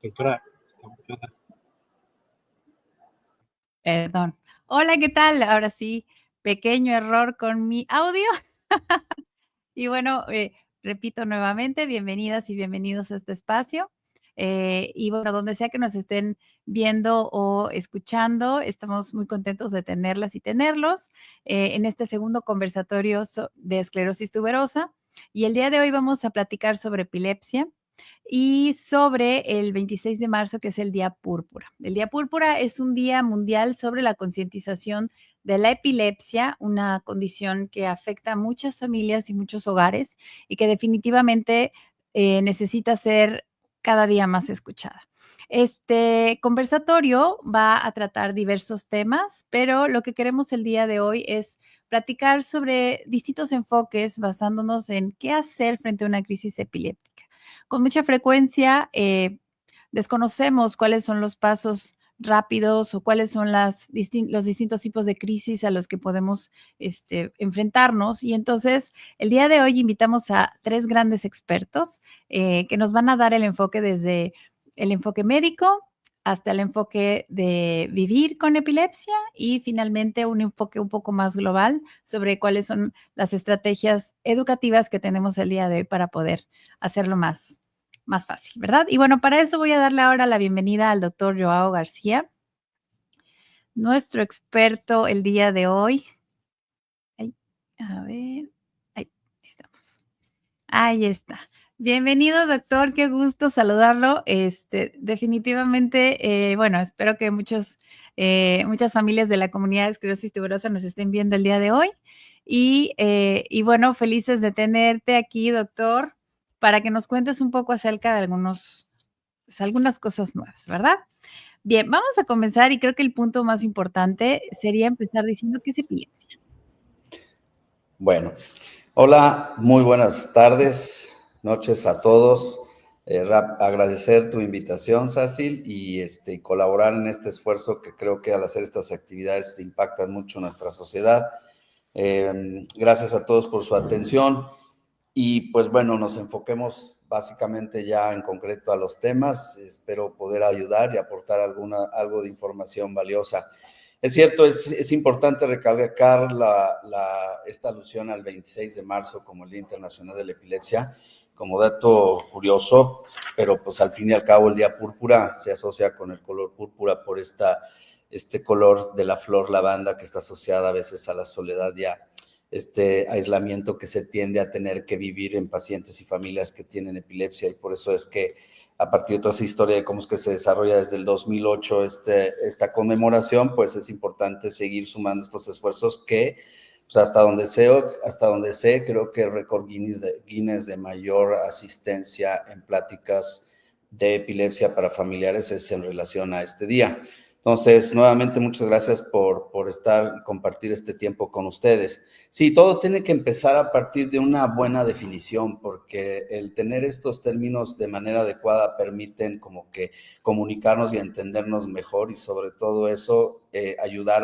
Doctora, Perdón. Hola, ¿qué tal? Ahora sí, pequeño error con mi audio. Y bueno, repito nuevamente, bienvenidas y bienvenidos a este espacio. Y bueno, donde sea que nos estén viendo o escuchando, estamos muy contentos de tenerlas y tenerlos en este segundo conversatorio de esclerosis tuberosa. Y el día de hoy vamos a platicar sobre epilepsia y sobre el 26 de marzo, que es el Día Púrpura. El Día Púrpura es un día mundial sobre la concientización de la epilepsia, una condición que afecta a muchas familias y muchos hogares y que definitivamente necesita ser cada día más escuchada. Este conversatorio va a tratar diversos temas, pero lo que queremos el día de hoy es platicar sobre distintos enfoques basándonos en qué hacer frente a una crisis epiléptica. Con mucha frecuencia desconocemos cuáles son los pasos rápidos o cuáles son los distintos tipos de crisis a los que podemos enfrentarnos. Y entonces, el día de hoy invitamos a 3 grandes expertos que nos van a dar el enfoque desde el enfoque médico hasta el enfoque de vivir con epilepsia y finalmente un enfoque un poco más global sobre cuáles son las estrategias educativas que tenemos el día de hoy para poder hacerlo más fácil, ¿verdad? Y bueno, para eso voy a darle ahora la bienvenida al doctor Joao García, nuestro experto el día de hoy. Ay, a ver, ahí estamos. Ahí está. Bienvenido, doctor, qué gusto saludarlo. Definitivamente, bueno, espero que muchas familias de la comunidad de esclerosis tuberosa nos estén viendo el día de hoy. Y bueno, felices de tenerte aquí, doctor, para que nos cuentes un poco acerca de algunas cosas nuevas, ¿verdad? Bien, vamos a comenzar y creo que el punto más importante sería empezar diciendo qué es epilepsia. Bueno, hola, muy buenas tardes, noches a todos. Agradecer tu invitación, Sácil, y colaborar en este esfuerzo que creo que al hacer estas actividades impactan mucho nuestra sociedad. Gracias a todos por su atención y pues bueno, nos enfoquemos básicamente ya en concreto a los temas. Espero poder ayudar y aportar algo de información valiosa. Es cierto, es importante recalcar esta alusión al 26 de marzo como el Día Internacional de la Epilepsia, como dato curioso, pero pues al fin y al cabo el día púrpura se asocia con el color púrpura por este color de la flor lavanda que está asociada a veces a la soledad y a este aislamiento que se tiende a tener que vivir en pacientes y familias que tienen epilepsia, y por eso es que a partir de toda esa historia de cómo es que se desarrolla desde el 2008 esta conmemoración, pues es importante seguir sumando estos esfuerzos que, pues hasta donde sé, creo que el récord Guinness de mayor asistencia en pláticas de epilepsia para familiares es en relación a este día. Entonces, nuevamente, muchas gracias por estar y compartir este tiempo con ustedes. Sí, todo tiene que empezar a partir de una buena definición, porque el tener estos términos de manera adecuada permiten como que comunicarnos y entendernos mejor, y sobre todo eso, ayudar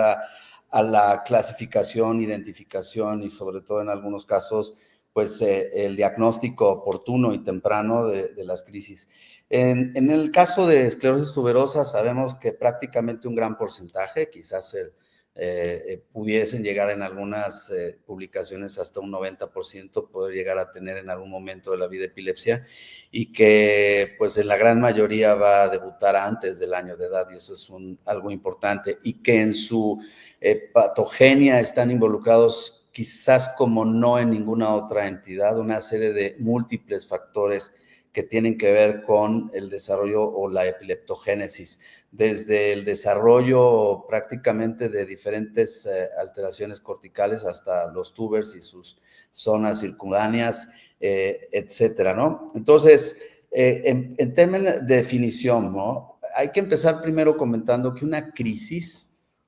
a la clasificación, identificación y sobre todo en algunos casos, pues el diagnóstico oportuno y temprano de las crisis. En el caso de esclerosis tuberosa sabemos que prácticamente un gran porcentaje, quizás pudiesen llegar en algunas publicaciones hasta un 90%, poder llegar a tener en algún momento de la vida epilepsia, y que pues en la gran mayoría va a debutar antes del año de edad, y eso es algo importante, y que en su patogenia están involucrados, quizás como no en ninguna otra entidad, una serie de múltiples factores que tienen que ver con el desarrollo o la epileptogénesis, desde el desarrollo prácticamente de diferentes alteraciones corticales hasta los tubers y sus zonas circundáneas, etcétera, ¿no? Entonces, en términos de definición, ¿no? Hay que empezar primero comentando que una crisis,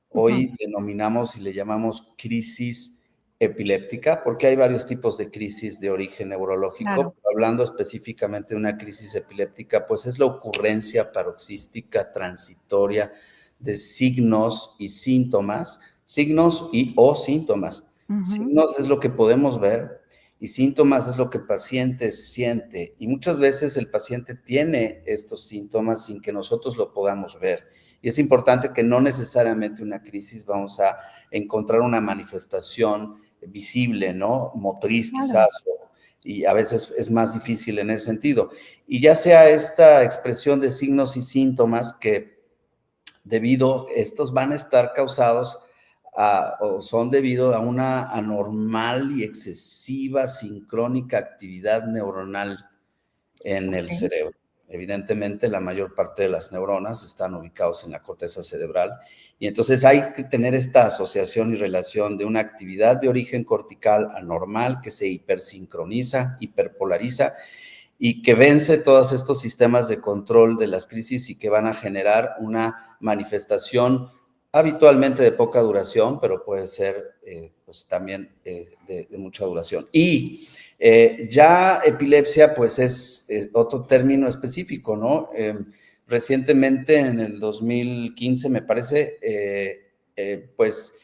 hoy denominamos y le llamamos crisis epiléptica, porque hay varios tipos de crisis de origen neurológico. Claro. Hablando específicamente de una crisis epiléptica, pues es la ocurrencia paroxística transitoria de signos y síntomas, signos y o síntomas. Signos es lo que podemos ver y síntomas es lo que el paciente siente, y muchas veces el paciente tiene estos síntomas sin que nosotros lo podamos ver. Y es importante que no necesariamente una crisis vamos a encontrar una manifestación visible, ¿no? Motriz, Claro. quizás, y a veces es más difícil en ese sentido. Y ya sea esta expresión de signos y síntomas que estos van a estar causados o son debido a una anormal y excesiva sincrónica actividad neuronal en el cerebro. Evidentemente, la mayor parte de las neuronas están ubicadas en la corteza cerebral, y entonces hay que tener esta asociación y relación de una actividad de origen cortical anormal que se hipersincroniza, hiperpolariza, y que vence todos estos sistemas de control de las crisis y que van a generar una manifestación habitualmente de poca duración, pero puede ser pues también de mucha duración. Y ya epilepsia, pues es otro término específico, ¿no? Recientemente, en el 2015, me parece, pues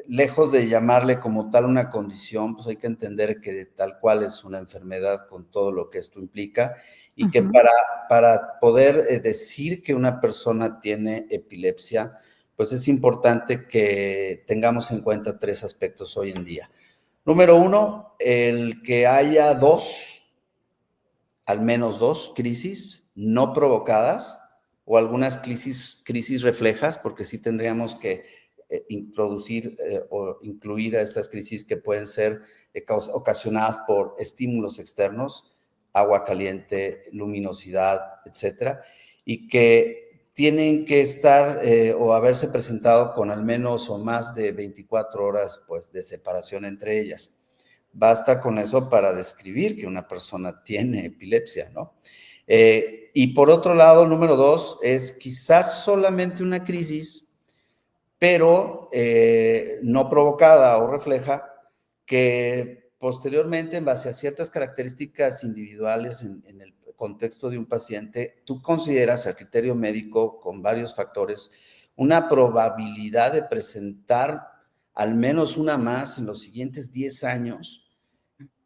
lejos de llamarle como tal una condición, pues hay que entender que tal cual es una enfermedad con todo lo que esto implica, y que para poder decir que una persona tiene epilepsia, pues es importante que tengamos en cuenta tres aspectos hoy en día. Número uno, el que haya al menos dos crisis no provocadas, o algunas crisis reflejas, porque sí tendríamos que introducir o incluir a estas crisis que pueden ser ocasionadas por estímulos externos, agua caliente, luminosidad, etcétera, y que tienen que estar o haberse presentado con al menos o más de 24 horas pues, de separación entre ellas. Basta con eso para describir que una persona tiene epilepsia, ¿no? Y por otro lado, número dos, es quizás solamente una crisis, pero no provocada o refleja, que posteriormente, en base a ciertas características individuales en el contexto de un paciente, tú consideras a criterio médico, con varios factores, una probabilidad de presentar al menos una más en los siguientes 10 años,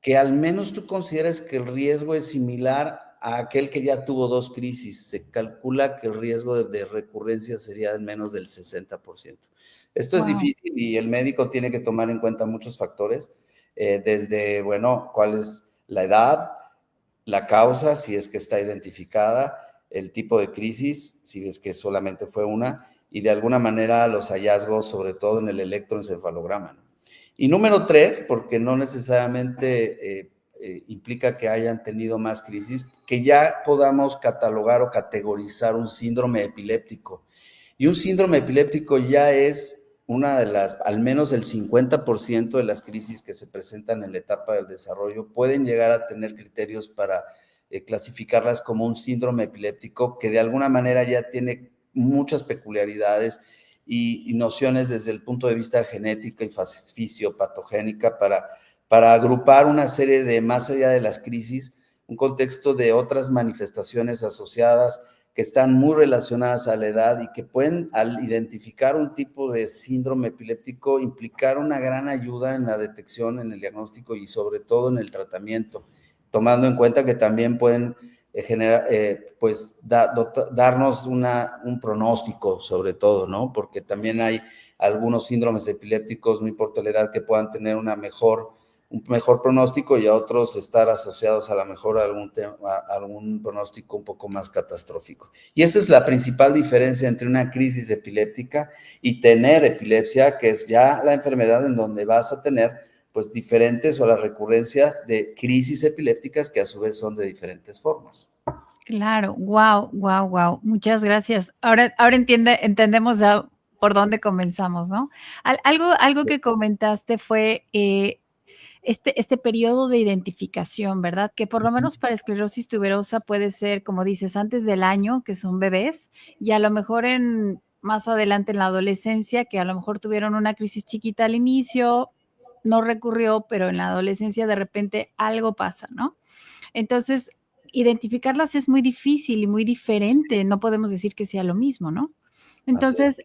que al menos tú consideres que el riesgo es similar a aquel que ya tuvo dos crisis. Se calcula que el riesgo de recurrencia sería de menos del 60%. Esto es difícil y el médico tiene que tomar en cuenta muchos factores, desde, bueno, cuál es la edad, la causa, si es que está identificada, el tipo de crisis, si es que solamente fue una, y de alguna manera los hallazgos, sobre todo en el electroencefalograma, ¿no? Y número 3, porque no necesariamente implica que hayan tenido más crisis, que ya podamos catalogar o categorizar un síndrome epiléptico. Y un síndrome epiléptico ya es una de las, al menos el 50% de las crisis que se presentan en la etapa del desarrollo pueden llegar a tener criterios para clasificarlas como un síndrome epiléptico que de alguna manera ya tiene muchas peculiaridades y nociones desde el punto de vista genética y fisiopatogénica para agrupar una serie de, más allá de las crisis, un contexto de otras manifestaciones asociadas que están muy relacionadas a la edad y que pueden, al identificar un tipo de síndrome epiléptico, implicar una gran ayuda en la detección, en el diagnóstico y sobre todo en el tratamiento, tomando en cuenta que también pueden darnos un pronóstico sobre todo, ¿no? Porque también hay algunos síndromes epilépticos, no importa la edad, que puedan tener un mejor pronóstico y a otros estar asociados a lo mejor a algún pronóstico un poco más catastrófico. Y esa es la principal diferencia entre una crisis epiléptica y tener epilepsia, que es ya la enfermedad en donde vas a tener pues diferentes o la recurrencia de crisis epilépticas que a su vez son de diferentes formas. Claro, wow. Muchas gracias. Ahora entendemos ya por dónde comenzamos, ¿no? Algo que comentaste fue este periodo de identificación, ¿verdad? Que por lo menos para esclerosis tuberosa puede ser, como dices, antes del año, que son bebés, y a lo mejor más adelante en la adolescencia, que a lo mejor tuvieron una crisis chiquita al inicio, no recurrió, pero en la adolescencia de repente algo pasa, ¿no? Entonces, identificarlas es muy difícil y muy diferente, no podemos decir que sea lo mismo, ¿no? Entonces,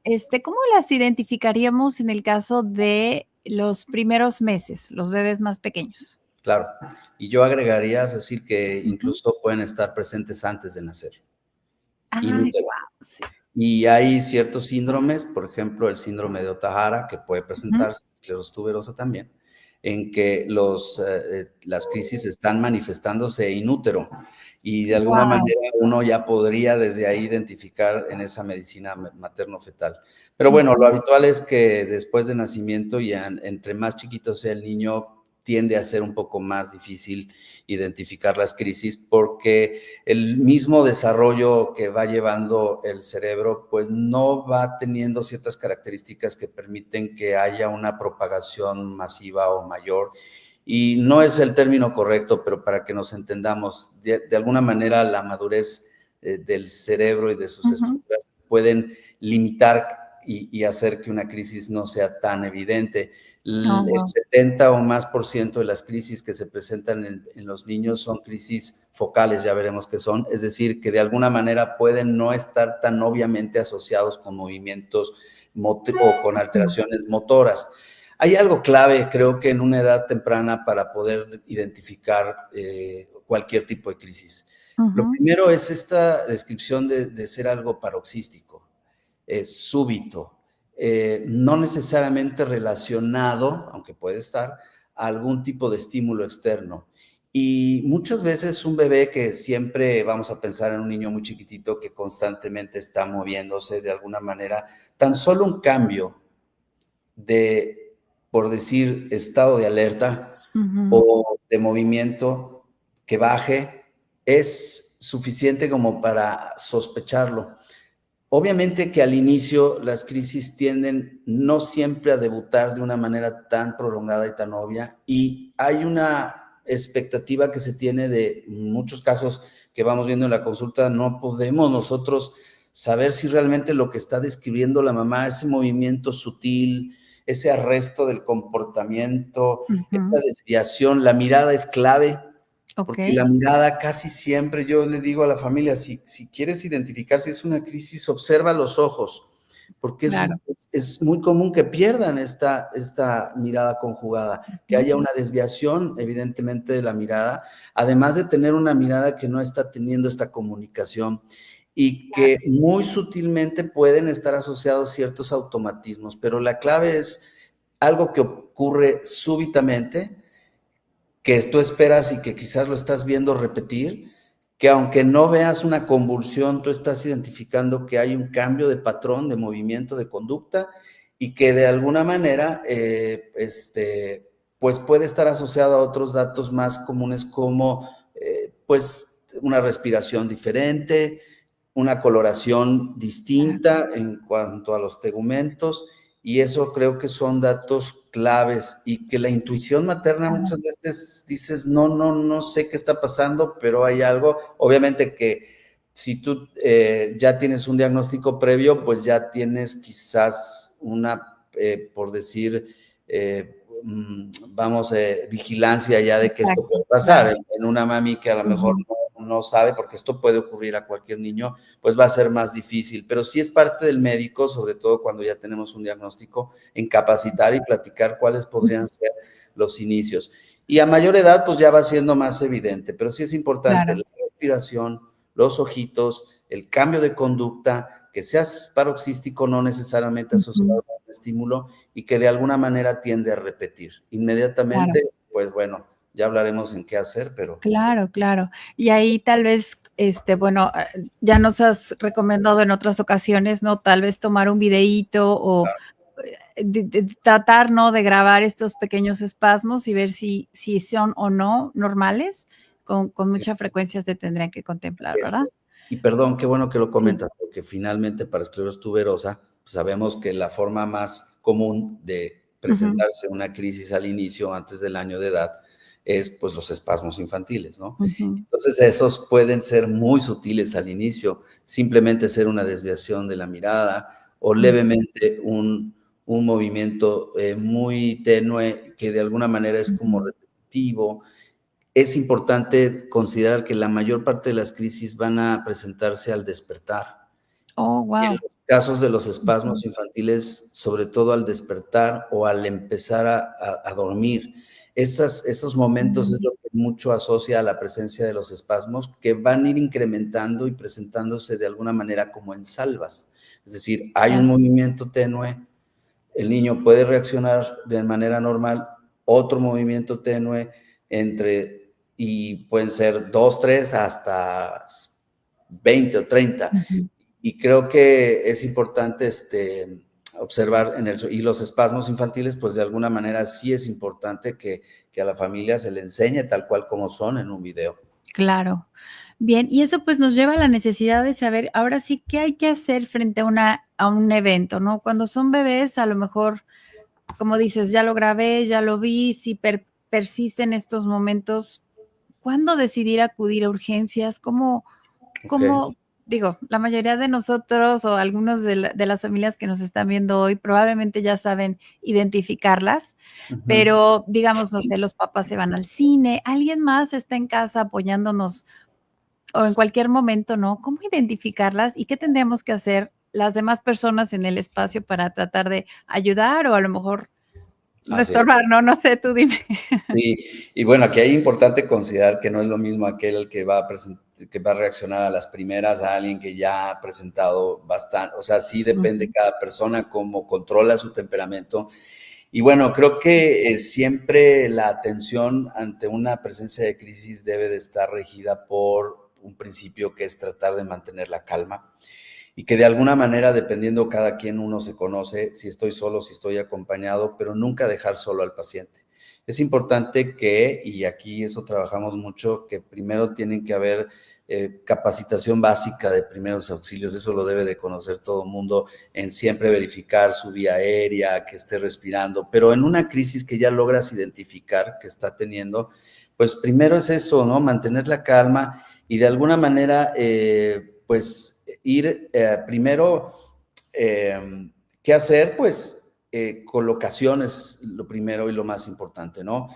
¿cómo las identificaríamos en el caso de los primeros meses, los bebés más pequeños? Claro, y yo agregaría, es decir, que incluso pueden estar presentes antes de nacer. Ay, wow, sí. Y hay ciertos síndromes, por ejemplo, el síndrome de Ohtahara, que puede presentarse, esclerosis tuberosa también, en que las crisis están manifestándose in útero y de alguna manera uno ya podría desde ahí identificar en esa medicina materno-fetal. Pero bueno, lo habitual es que después de nacimiento y entre más chiquito sea el niño, tiende a ser un poco más difícil identificar las crisis porque el mismo desarrollo que va llevando el cerebro pues no va teniendo ciertas características que permiten que haya una propagación masiva o mayor. Y no es el término correcto, pero para que nos entendamos, de alguna manera la madurez del cerebro y de sus estructuras pueden limitar y hacer que una crisis no sea tan evidente. El 70 o más % de las crisis que se presentan en los niños son crisis focales, ya veremos qué son, es decir, que de alguna manera pueden no estar tan obviamente asociados con movimientos o con alteraciones motoras. Hay algo clave, creo que en una edad temprana para poder identificar cualquier tipo de crisis. Lo primero es esta descripción de ser algo paroxístico, súbito, no necesariamente relacionado, aunque puede estar, a algún tipo de estímulo externo. Y muchas veces un bebé que siempre vamos a pensar en un niño muy chiquitito que constantemente está moviéndose de alguna manera, tan solo un cambio de, por decir, estado de alerta o de movimiento que baje, es suficiente como para sospecharlo. Obviamente que al inicio las crisis tienden no siempre a debutar de una manera tan prolongada y tan obvia, y hay una expectativa que se tiene de muchos casos que vamos viendo en la consulta, no podemos nosotros saber si realmente lo que está describiendo la mamá, ese movimiento sutil, ese arresto del comportamiento, esa desviación, la mirada es clave. Porque la mirada casi siempre, yo les digo a la familia, si quieres identificar si es una crisis, observa los ojos, porque es muy común que pierdan esta mirada conjugada, que haya una desviación evidentemente de la mirada, además de tener una mirada que no está teniendo esta comunicación y que muy sutilmente pueden estar asociados ciertos automatismos, pero la clave es algo que ocurre súbitamente, que tú esperas y que quizás lo estás viendo repetir, que aunque no veas una convulsión, tú estás identificando que hay un cambio de patrón, de movimiento, de conducta, y que de alguna manera, pues puede estar asociado a otros datos más comunes como, pues, una respiración diferente, una coloración distinta en cuanto a los tegumentos, y eso creo que son datos claves, y que la intuición materna muchas veces dices, no sé qué está pasando, pero hay algo. Obviamente que si tú ya tienes un diagnóstico previo, pues ya tienes quizás una, por decir, vigilancia ya de que esto puede pasar. En una mami que a lo mejor no sabe, porque esto puede ocurrir a cualquier niño, pues va a ser más difícil, pero sí es parte del médico, sobre todo cuando ya tenemos un diagnóstico, en capacitar y platicar cuáles podrían ser los inicios. Y a mayor edad, pues ya va siendo más evidente, pero sí es importante la respiración, los ojitos, el cambio de conducta, que sea paroxístico, no necesariamente asociado a un estímulo, y que de alguna manera tiende a repetir. Inmediatamente, pues bueno, ya hablaremos en qué hacer, pero... Claro. Y ahí tal vez, bueno, ya nos has recomendado en otras ocasiones, ¿no? Tal vez tomar un videíto o tratar, ¿no? De grabar estos pequeños espasmos y ver si son o no normales. Con mucha frecuencia se tendrían que contemplar, ¿verdad? Y perdón, qué bueno que lo comentas, porque finalmente para esclerosis tuberosa, pues sabemos que la forma más común de presentarse una crisis al inicio, antes del año de edad, es pues los espasmos infantiles, ¿no? Entonces esos pueden ser muy sutiles al inicio, simplemente ser una desviación de la mirada o levemente un movimiento muy tenue que de alguna manera es como repetitivo. Es importante considerar que la mayor parte de las crisis van a presentarse al despertar. Oh, wow. En los casos de los espasmos infantiles, sobre todo al despertar o al empezar a dormir. Esos momentos es lo que mucho asocia a la presencia de los espasmos, que van a ir incrementando y presentándose de alguna manera como en salvas. Es decir, hay un movimiento tenue, el niño puede reaccionar de manera normal, otro movimiento tenue y pueden ser 2, 3 hasta 20 o 30. Y creo que es importante observar y los espasmos infantiles, pues de alguna manera sí es importante que a la familia se le enseñe tal cual como son en un video. Claro. Bien, y eso pues nos lleva a la necesidad de saber ahora sí qué hay que hacer frente a un evento, ¿no? Cuando son bebés, a lo mejor, como dices, ya lo grabé, ya lo vi, si persisten estos momentos, ¿cuándo decidir acudir a urgencias? ¿Cómo, digo, la mayoría de nosotros o algunos de las familias que nos están viendo hoy probablemente ya saben identificarlas, pero digamos, no sé, los papás se van al cine, alguien más está en casa apoyándonos o en cualquier momento, ¿no? ¿Cómo identificarlas y qué tendríamos que hacer las demás personas en el espacio para tratar de ayudar o a lo mejor no estorbar, ¿no? No sé, tú dime. Sí, y bueno, aquí hay importante considerar que no es lo mismo aquel que va a reaccionar a las primeras a alguien que ya ha presentado bastante, o sea, sí depende cada persona cómo controla su temperamento. Y bueno, creo que siempre la atención ante una presencia de crisis debe de estar regida por un principio que es tratar de mantener la calma. Y que de alguna manera, dependiendo cada quien, uno se conoce, si estoy solo, si estoy acompañado, pero nunca dejar solo al paciente. Es importante que, y aquí eso trabajamos mucho, que primero tienen que haber capacitación básica de primeros auxilios, eso lo debe de conocer todo el mundo, en siempre verificar su vía aérea, que esté respirando, pero en una crisis que ya logras identificar que está teniendo, pues primero es eso, ¿no? Mantener la calma y de alguna manera, pues ir primero, ¿qué hacer? Pues colocaciones, lo primero y lo más importante, ¿no?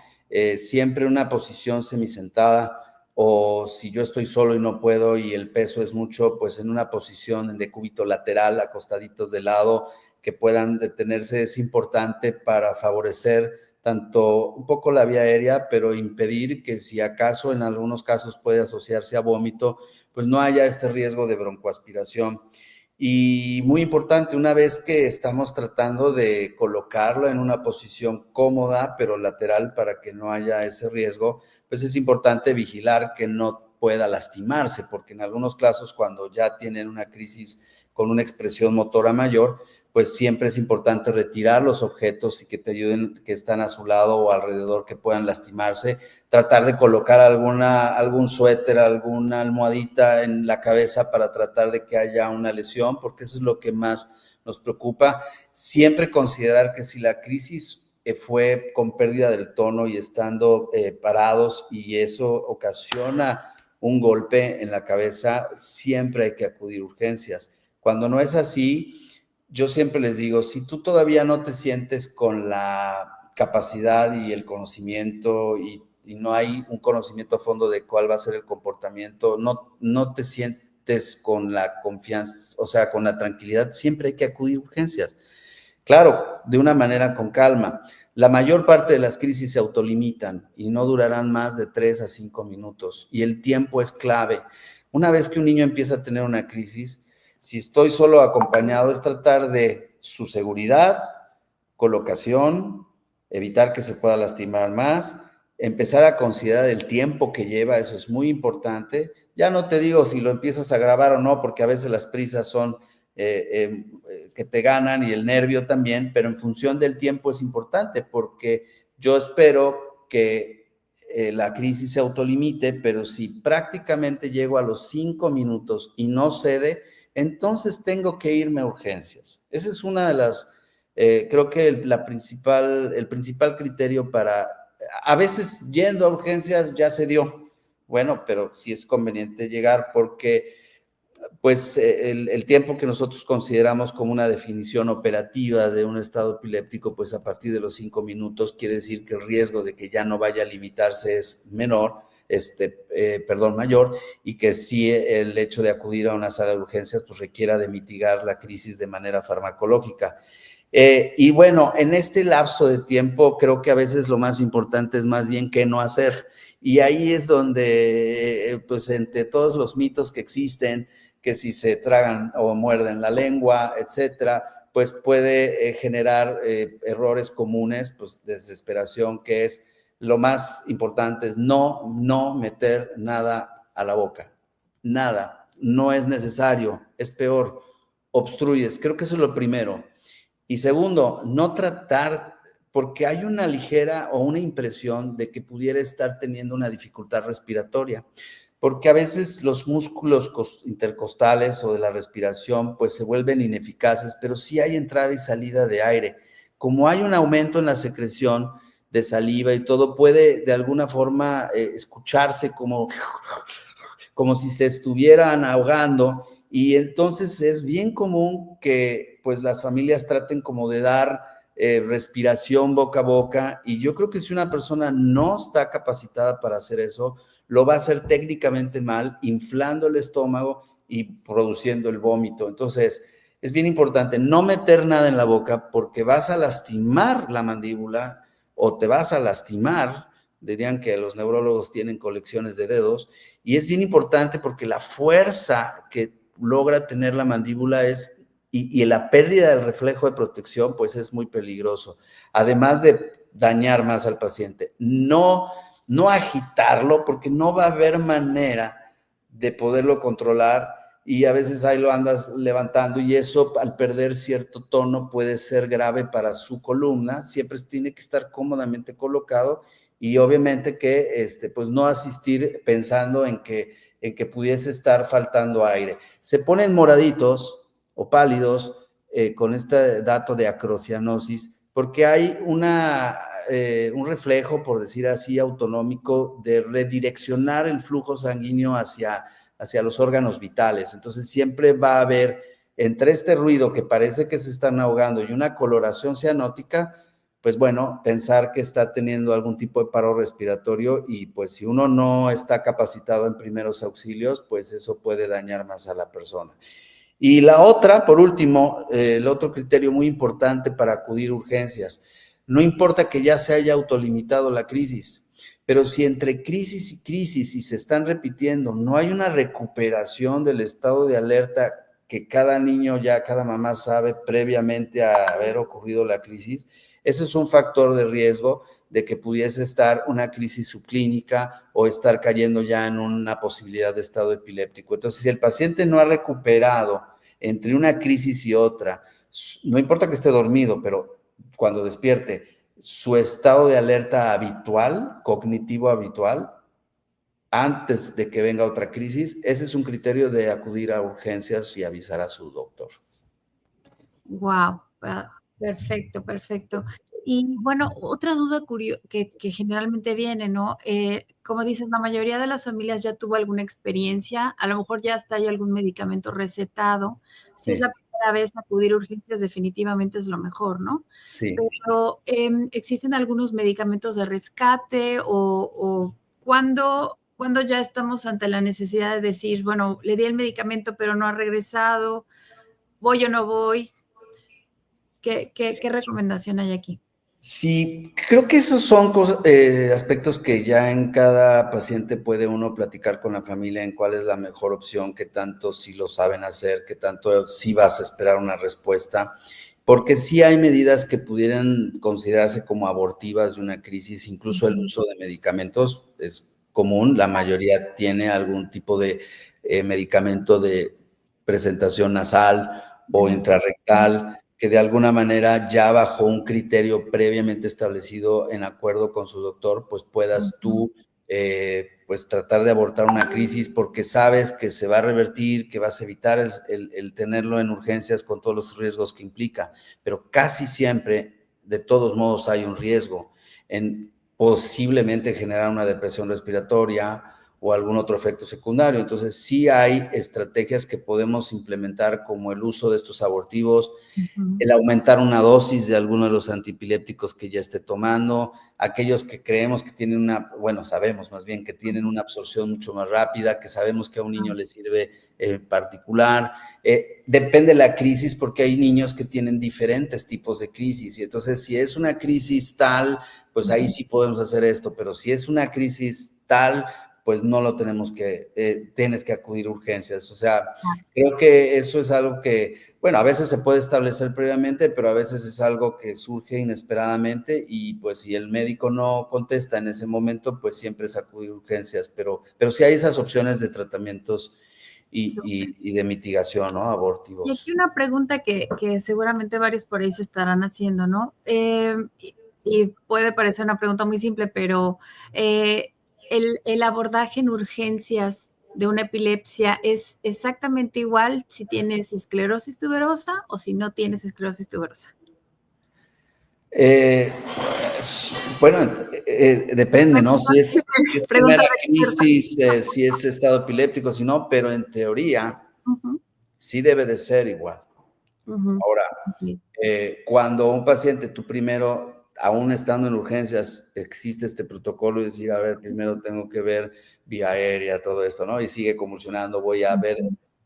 Siempre una posición semisentada, o si yo estoy solo y no puedo y el peso es mucho, pues en una posición en decúbito lateral, acostaditos de lado, que puedan detenerse, es importante para favorecer tanto un poco la vía aérea, pero impedir que si acaso en algunos casos puede asociarse a vómito, pues no haya este riesgo de broncoaspiración. Y muy importante, una vez que estamos tratando de colocarlo en una posición cómoda, pero lateral para que no haya ese riesgo, pues es importante vigilar que no pueda lastimarse, porque en algunos casos cuando ya tienen una crisis con una expresión motora mayor, pues siempre es importante retirar los objetos y que te ayuden, que están a su lado o alrededor, que puedan lastimarse, tratar de colocar algún suéter, alguna almohadita en la cabeza para tratar de que haya una lesión, porque eso es lo que más nos preocupa. Siempre considerar que si la crisis fue con pérdida del tono y estando parados y eso ocasiona un golpe en la cabeza, siempre hay que acudir a urgencias. Cuando no es así, yo siempre les digo, si tú todavía no te sientes con la capacidad y el conocimiento y no hay un conocimiento a fondo de cuál va a ser el comportamiento, no te sientes con la confianza, o sea, con la tranquilidad, siempre hay que acudir a urgencias. Claro, de una manera con calma. La mayor parte de las crisis se autolimitan y no durarán más de 3 a 5 minutos y el tiempo es clave. Una vez que un niño empieza a tener una crisis, si estoy solo acompañado, es tratar de su seguridad, colocación, evitar que se pueda lastimar más, empezar a considerar el tiempo que lleva, eso es muy importante. Ya no te digo si lo empiezas a grabar o no, porque a veces las prisas son que te ganan y el nervio también, pero en función del tiempo es importante, porque yo espero que la crisis se autolimite, pero si prácticamente llego a los 5 minutos y no cede, entonces tengo que irme a urgencias. Esa es una de las, creo que el principal criterio para, a veces yendo a urgencias ya se dio, bueno, pero sí es conveniente llegar porque pues el tiempo que nosotros consideramos como una definición operativa de un estado epiléptico, pues a partir de los 5 minutos quiere decir que el riesgo de que ya no vaya a limitarse es menor, mayor, y que sí el hecho de acudir a una sala de urgencias pues requiera de mitigar la crisis de manera farmacológica. Y bueno, en este lapso de tiempo creo que a veces lo más importante es más bien qué no hacer. Y ahí es donde, pues entre todos los mitos que existen, que si se tragan o muerden la lengua, etcétera, pues puede generar errores comunes, pues desesperación, que es lo más importante es no meter nada a la boca, nada, no es necesario, es peor, obstruyes, creo que eso es lo primero. Y segundo, no tratar, porque hay una ligera o una impresión de que pudiera estar teniendo una dificultad respiratoria, porque a veces los músculos intercostales o de la respiración pues se vuelven ineficaces, pero sí hay entrada y salida de aire. Como hay un aumento en la secreción de saliva y todo, puede de alguna forma escucharse como si se estuvieran ahogando, y entonces es bien común que pues las familias traten como de dar respiración boca a boca, y yo creo que si una persona no está capacitada para hacer eso, lo va a hacer técnicamente mal, inflando el estómago y produciendo el vómito. Entonces, es bien importante no meter nada en la boca porque vas a lastimar la mandíbula o te vas a lastimar, dirían que los neurólogos tienen colecciones de dedos, y es bien importante porque la fuerza que logra tener la mandíbula y la pérdida del reflejo de protección, pues es muy peligroso, además de dañar más al paciente. No agitarlo, porque no va a haber manera de poderlo controlar, y a veces ahí lo andas levantando, y eso al perder cierto tono puede ser grave para su columna. Siempre tiene que estar cómodamente colocado, y obviamente que pues no asistir pensando en que pudiese estar faltando aire. Se ponen moraditos o pálidos con este dato de acrocianosis, porque hay un reflejo, por decir así, autonómico de redireccionar el flujo sanguíneo hacia los órganos vitales. Entonces siempre va a haber, entre este ruido que parece que se están ahogando y una coloración cianótica, pues bueno, pensar que está teniendo algún tipo de paro respiratorio, y pues si uno no está capacitado en primeros auxilios, pues eso puede dañar más a la persona. Y la otra, por último, el otro criterio muy importante para acudir a urgencias, no importa que ya se haya autolimitado la crisis, pero si entre crisis y crisis, y se están repitiendo, no hay una recuperación del estado de alerta que cada niño ya, cada mamá sabe previamente a haber ocurrido la crisis, eso es un factor de riesgo de que pudiese estar una crisis subclínica o estar cayendo ya en una posibilidad de estado epiléptico. Entonces, si el paciente no ha recuperado entre una crisis y otra, no importa que esté dormido, pero cuando despierte, su estado de alerta habitual, cognitivo habitual, antes de que venga otra crisis, ese es un criterio de acudir a urgencias y avisar a su doctor. Wow, perfecto, perfecto. Y bueno, otra duda que generalmente viene, ¿no? Como dices, la mayoría de las familias ya tuvo alguna experiencia, a lo mejor ya hasta hay algún medicamento recetado. Si es Sí, la primera vez, acudir a urgencias definitivamente es lo mejor, ¿no? sí. Pero, ¿existen algunos medicamentos de rescate o cuándo ya estamos ante la necesidad de decir, bueno, le di el medicamento, pero no ha regresado, voy o no voy? ¿Qué recomendación hay aquí? Sí, creo que esos son aspectos que ya en cada paciente puede uno platicar con la familia en cuál es la mejor opción, qué tanto sí lo saben hacer, qué tanto sí vas a esperar una respuesta, porque sí hay medidas que pudieran considerarse como abortivas de una crisis, incluso el uso de medicamentos es común, la mayoría tiene algún tipo de medicamento de presentación nasal o intrarrectal, que de alguna manera ya bajo un criterio previamente establecido en acuerdo con su doctor, pues puedas tú pues tratar de abortar una crisis porque sabes que se va a revertir, que vas a evitar el tenerlo en urgencias con todos los riesgos que implica, pero casi siempre, de todos modos, hay un riesgo en posiblemente generar una depresión respiratoria o algún otro efecto secundario. Entonces, sí hay estrategias que podemos implementar como el uso de estos abortivos, el aumentar una dosis de alguno de los antiepilépticos que ya esté tomando, aquellos que creemos que tienen sabemos más bien que tienen una absorción mucho más rápida, que sabemos que a un niño le sirve en particular. Depende de la crisis porque hay niños que tienen diferentes tipos de crisis y entonces si es una crisis tal, pues ahí sí podemos hacer esto, pero si es una crisis tal, pues no lo tenemos tienes que acudir a urgencias. O sea, creo que eso es algo que, bueno, a veces se puede establecer previamente, pero a veces es algo que surge inesperadamente y pues si el médico no contesta en ese momento, pues siempre es acudir a urgencias, pero sí hay esas opciones de tratamientos y de mitigación, ¿no? Y Abortivos. aquí una pregunta que seguramente varios por ahí se estarán haciendo, ¿no? Y puede parecer una pregunta muy simple, pero el abordaje en urgencias de una epilepsia es exactamente igual si tienes esclerosis tuberosa o si no tienes esclerosis tuberosa. Bueno, depende, ¿no? Si es Pregunta primera de experta. crisis, si es estado epiléptico, si no, pero en teoría sí debe de ser igual. Ahora, cuando un paciente, tú primero, aún estando en urgencias, existe este protocolo y decir, a ver, primero tengo que ver vía aérea, todo esto, ¿no? Y sigue convulsionando, voy a ver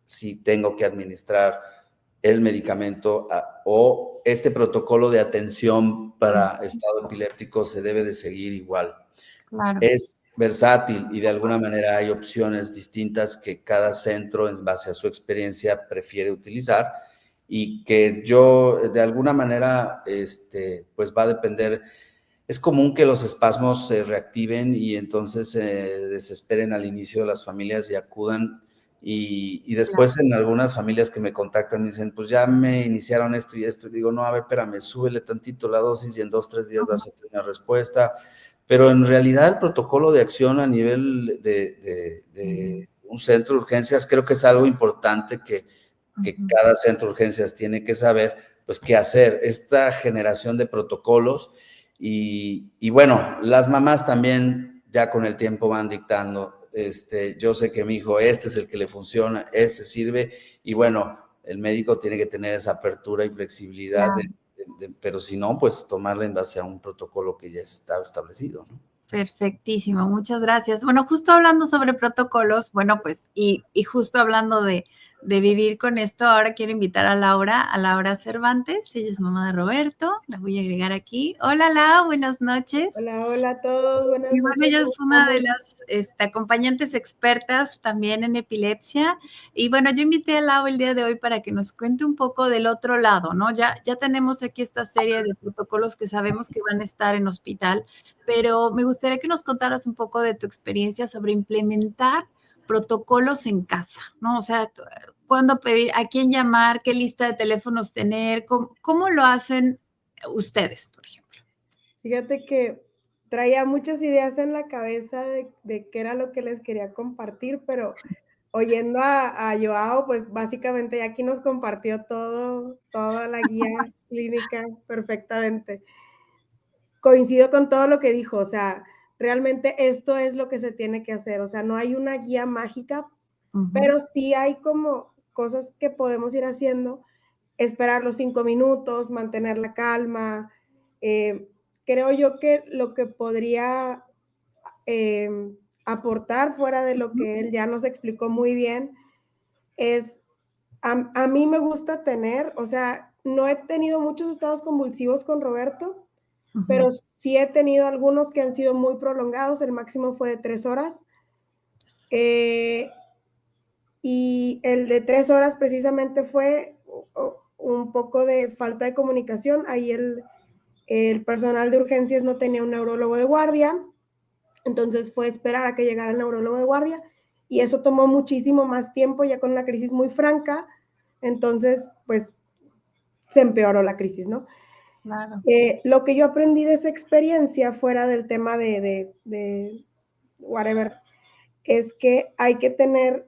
si tengo que administrar el medicamento o este protocolo de atención para estado epiléptico se debe de seguir igual. Claro. Es versátil y de alguna manera hay opciones distintas que cada centro en base a su experiencia prefiere utilizar y que yo de alguna manera pues va a depender. Es común que los espasmos se reactiven y entonces se desesperen al inicio de las familias y acudan y después en algunas familias que me contactan me dicen, pues ya me iniciaron esto y esto, y digo, no, a ver, espérame, súbele tantito la dosis y en 2-3 días vas a tener una respuesta, pero en realidad el protocolo de acción a nivel de un centro de urgencias creo que es algo importante que cada centro de urgencias tiene que saber, pues qué hacer, esta generación de protocolos y bueno, las mamás también ya con el tiempo van dictando, yo sé que mi hijo, este es el que le funciona, este sirve, y bueno, el médico tiene que tener esa apertura y flexibilidad, pero si no, pues tomarla en base a un protocolo que ya está establecido, ¿no? Perfectísimo, muchas gracias. Bueno, justo hablando sobre protocolos, bueno, pues, y justo hablando de de vivir con esto. Ahora quiero invitar a Laura Cervantes. Ella es mamá de Roberto. La voy a agregar aquí. Hola, Lau, buenas noches. Hola, hola a todos, buenas Y bueno, noches. ella es una de las acompañantes expertas también en epilepsia. Y bueno, yo invité a Lau el día de hoy para que nos cuente un poco del otro lado, ¿no? Ya tenemos aquí esta serie de protocolos que sabemos que van a estar en hospital, pero me gustaría que nos contaras un poco de tu experiencia sobre implementar protocolos en casa, ¿no? O sea, cuándo pedir, a quién llamar, qué lista de teléfonos tener, cómo lo hacen ustedes, por ejemplo. Fíjate que traía muchas ideas en la cabeza de qué era lo que les quería compartir, pero oyendo a Joao, pues básicamente ya aquí nos compartió toda la guía clínica perfectamente. Coincido con todo lo que dijo, o sea, realmente esto es lo que se tiene que hacer, o sea, no hay una guía mágica, pero sí hay como cosas que podemos ir haciendo, esperar los 5 minutos, mantener la calma. Creo yo que lo que podría aportar fuera de lo que él ya nos explicó muy bien es, a mí me gusta tener, o sea, no he tenido muchos estados convulsivos con Roberto, pero sí he tenido algunos que han sido muy prolongados, el máximo fue de 3 horas. Y el de 3 horas precisamente fue un poco de falta de comunicación. Ahí el personal de urgencias no tenía un neurólogo de guardia, entonces fue esperar a que llegara el neurólogo de guardia y eso tomó muchísimo más tiempo, ya con una crisis muy franca, entonces pues se empeoró la crisis, ¿no? Claro. Lo que yo aprendí de esa experiencia, fuera del tema de whatever, es que hay que tener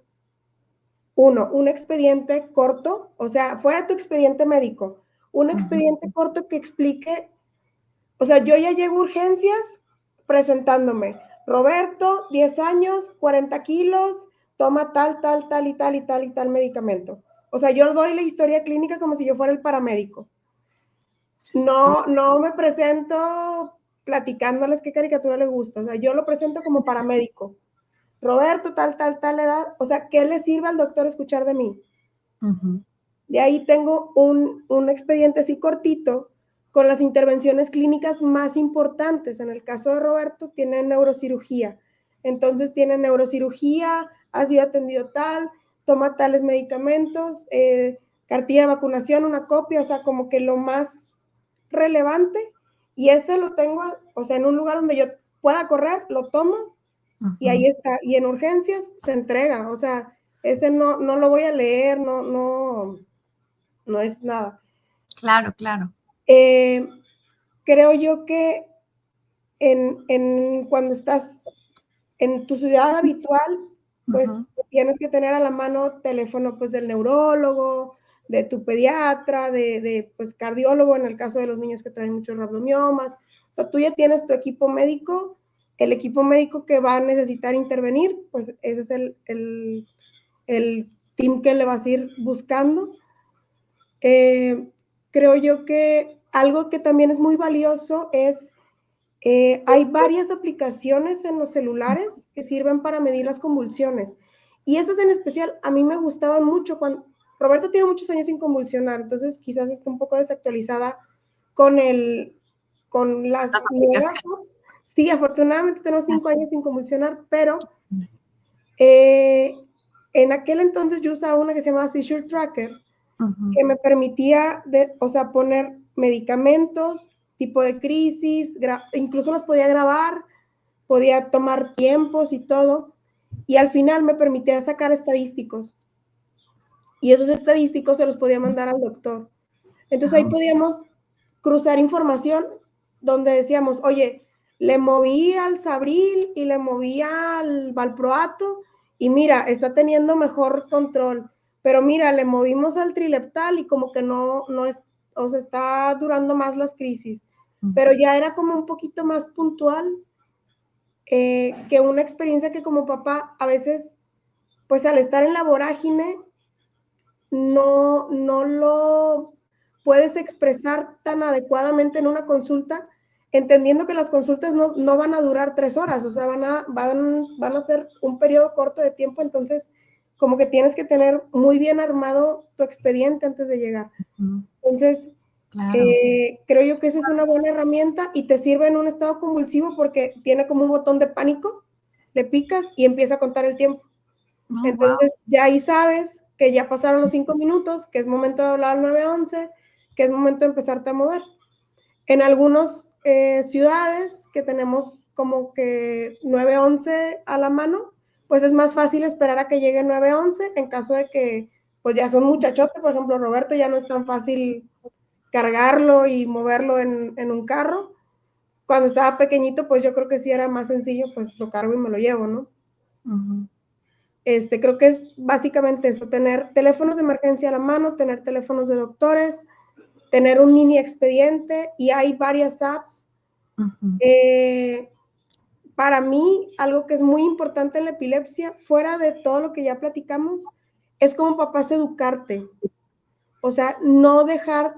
un expediente corto, o sea, fuera tu expediente médico, un expediente corto que explique, o sea, yo ya llego a urgencias presentándome, Roberto, 10 años, 40 kilos, toma tal y tal medicamento. O sea, yo doy la historia clínica como si yo fuera el paramédico. No me presento platicándoles qué caricatura les gusta, o sea, yo lo presento como paramédico. Roberto, tal edad, o sea, ¿qué le sirve al doctor escuchar de mí? De ahí tengo un expediente así cortito con las intervenciones clínicas más importantes. En el caso de Roberto, tiene neurocirugía. Entonces, tiene neurocirugía, ha sido atendido tal, toma tales medicamentos, cartilla de vacunación, una copia, o sea, como que lo más relevante. Y ese lo tengo, o sea, en un lugar donde yo pueda correr, lo tomo y ahí está. Y en urgencias se entrega, o sea, ese no lo voy a leer, no es nada. Claro. Creo yo que cuando estás en tu ciudad habitual, pues tienes que tener a la mano teléfono pues del neurólogo, de tu pediatra, de pues cardiólogo en el caso de los niños que traen muchos rabdomiomas. O sea, tú ya tienes tu equipo médico, el equipo médico que va a necesitar intervenir, pues ese es el team que le vas a ir buscando. Creo yo que algo que también es muy valioso es, hay varias aplicaciones en los celulares que sirven para medir las convulsiones. Y esas en especial a mí me gustaban mucho. Cuando Roberto tiene muchos años sin convulsionar, entonces quizás está un poco desactualizada con las nuevas. Sí, afortunadamente tenemos 5 años sin convulsionar, pero en aquel entonces yo usaba una que se llamaba Seizure Tracker, que me permitía, poner medicamentos, tipo de crisis, incluso las podía grabar, podía tomar tiempos y todo, y al final me permitía sacar estadísticos, y esos estadísticos se los podía mandar al doctor. Entonces ahí podíamos cruzar información donde decíamos, oye, le moví al Sabril y le moví al Valproato, y mira, está teniendo mejor control. Pero mira, le movimos al Trileptal y como que no es, o sea, está durando más las crisis. Pero ya era como un poquito más puntual, que una experiencia que como papá a veces, pues al estar en la vorágine, no lo puedes expresar tan adecuadamente en una consulta, entendiendo que las consultas no van a durar 3 horas, o sea, van a ser un periodo corto de tiempo, entonces como que tienes que tener muy bien armado tu expediente antes de llegar. Entonces, Claro. creo yo que esa es una buena herramienta y te sirve en un estado convulsivo porque tiene como un botón de pánico, le picas y empieza a contar el tiempo. Oh, Entonces, ya ahí sabes que ya pasaron los 5 minutos, que es momento de hablar al 911, que es momento de empezarte a mover. En algunas ciudades que tenemos como que 911 a la mano, pues es más fácil esperar a que llegue 911 en caso de que pues ya son muchachotes, por ejemplo, Roberto ya no es tan fácil cargarlo y moverlo en un carro. Cuando estaba pequeñito, pues yo creo que sí era más sencillo, pues lo cargo y me lo llevo, ¿no? Creo que es básicamente eso, tener teléfonos de emergencia a la mano, tener teléfonos de doctores, tener un mini expediente y hay varias apps. Para mí, algo que es muy importante en la epilepsia, fuera de todo lo que ya platicamos, es como papás educarte. O sea, no dejar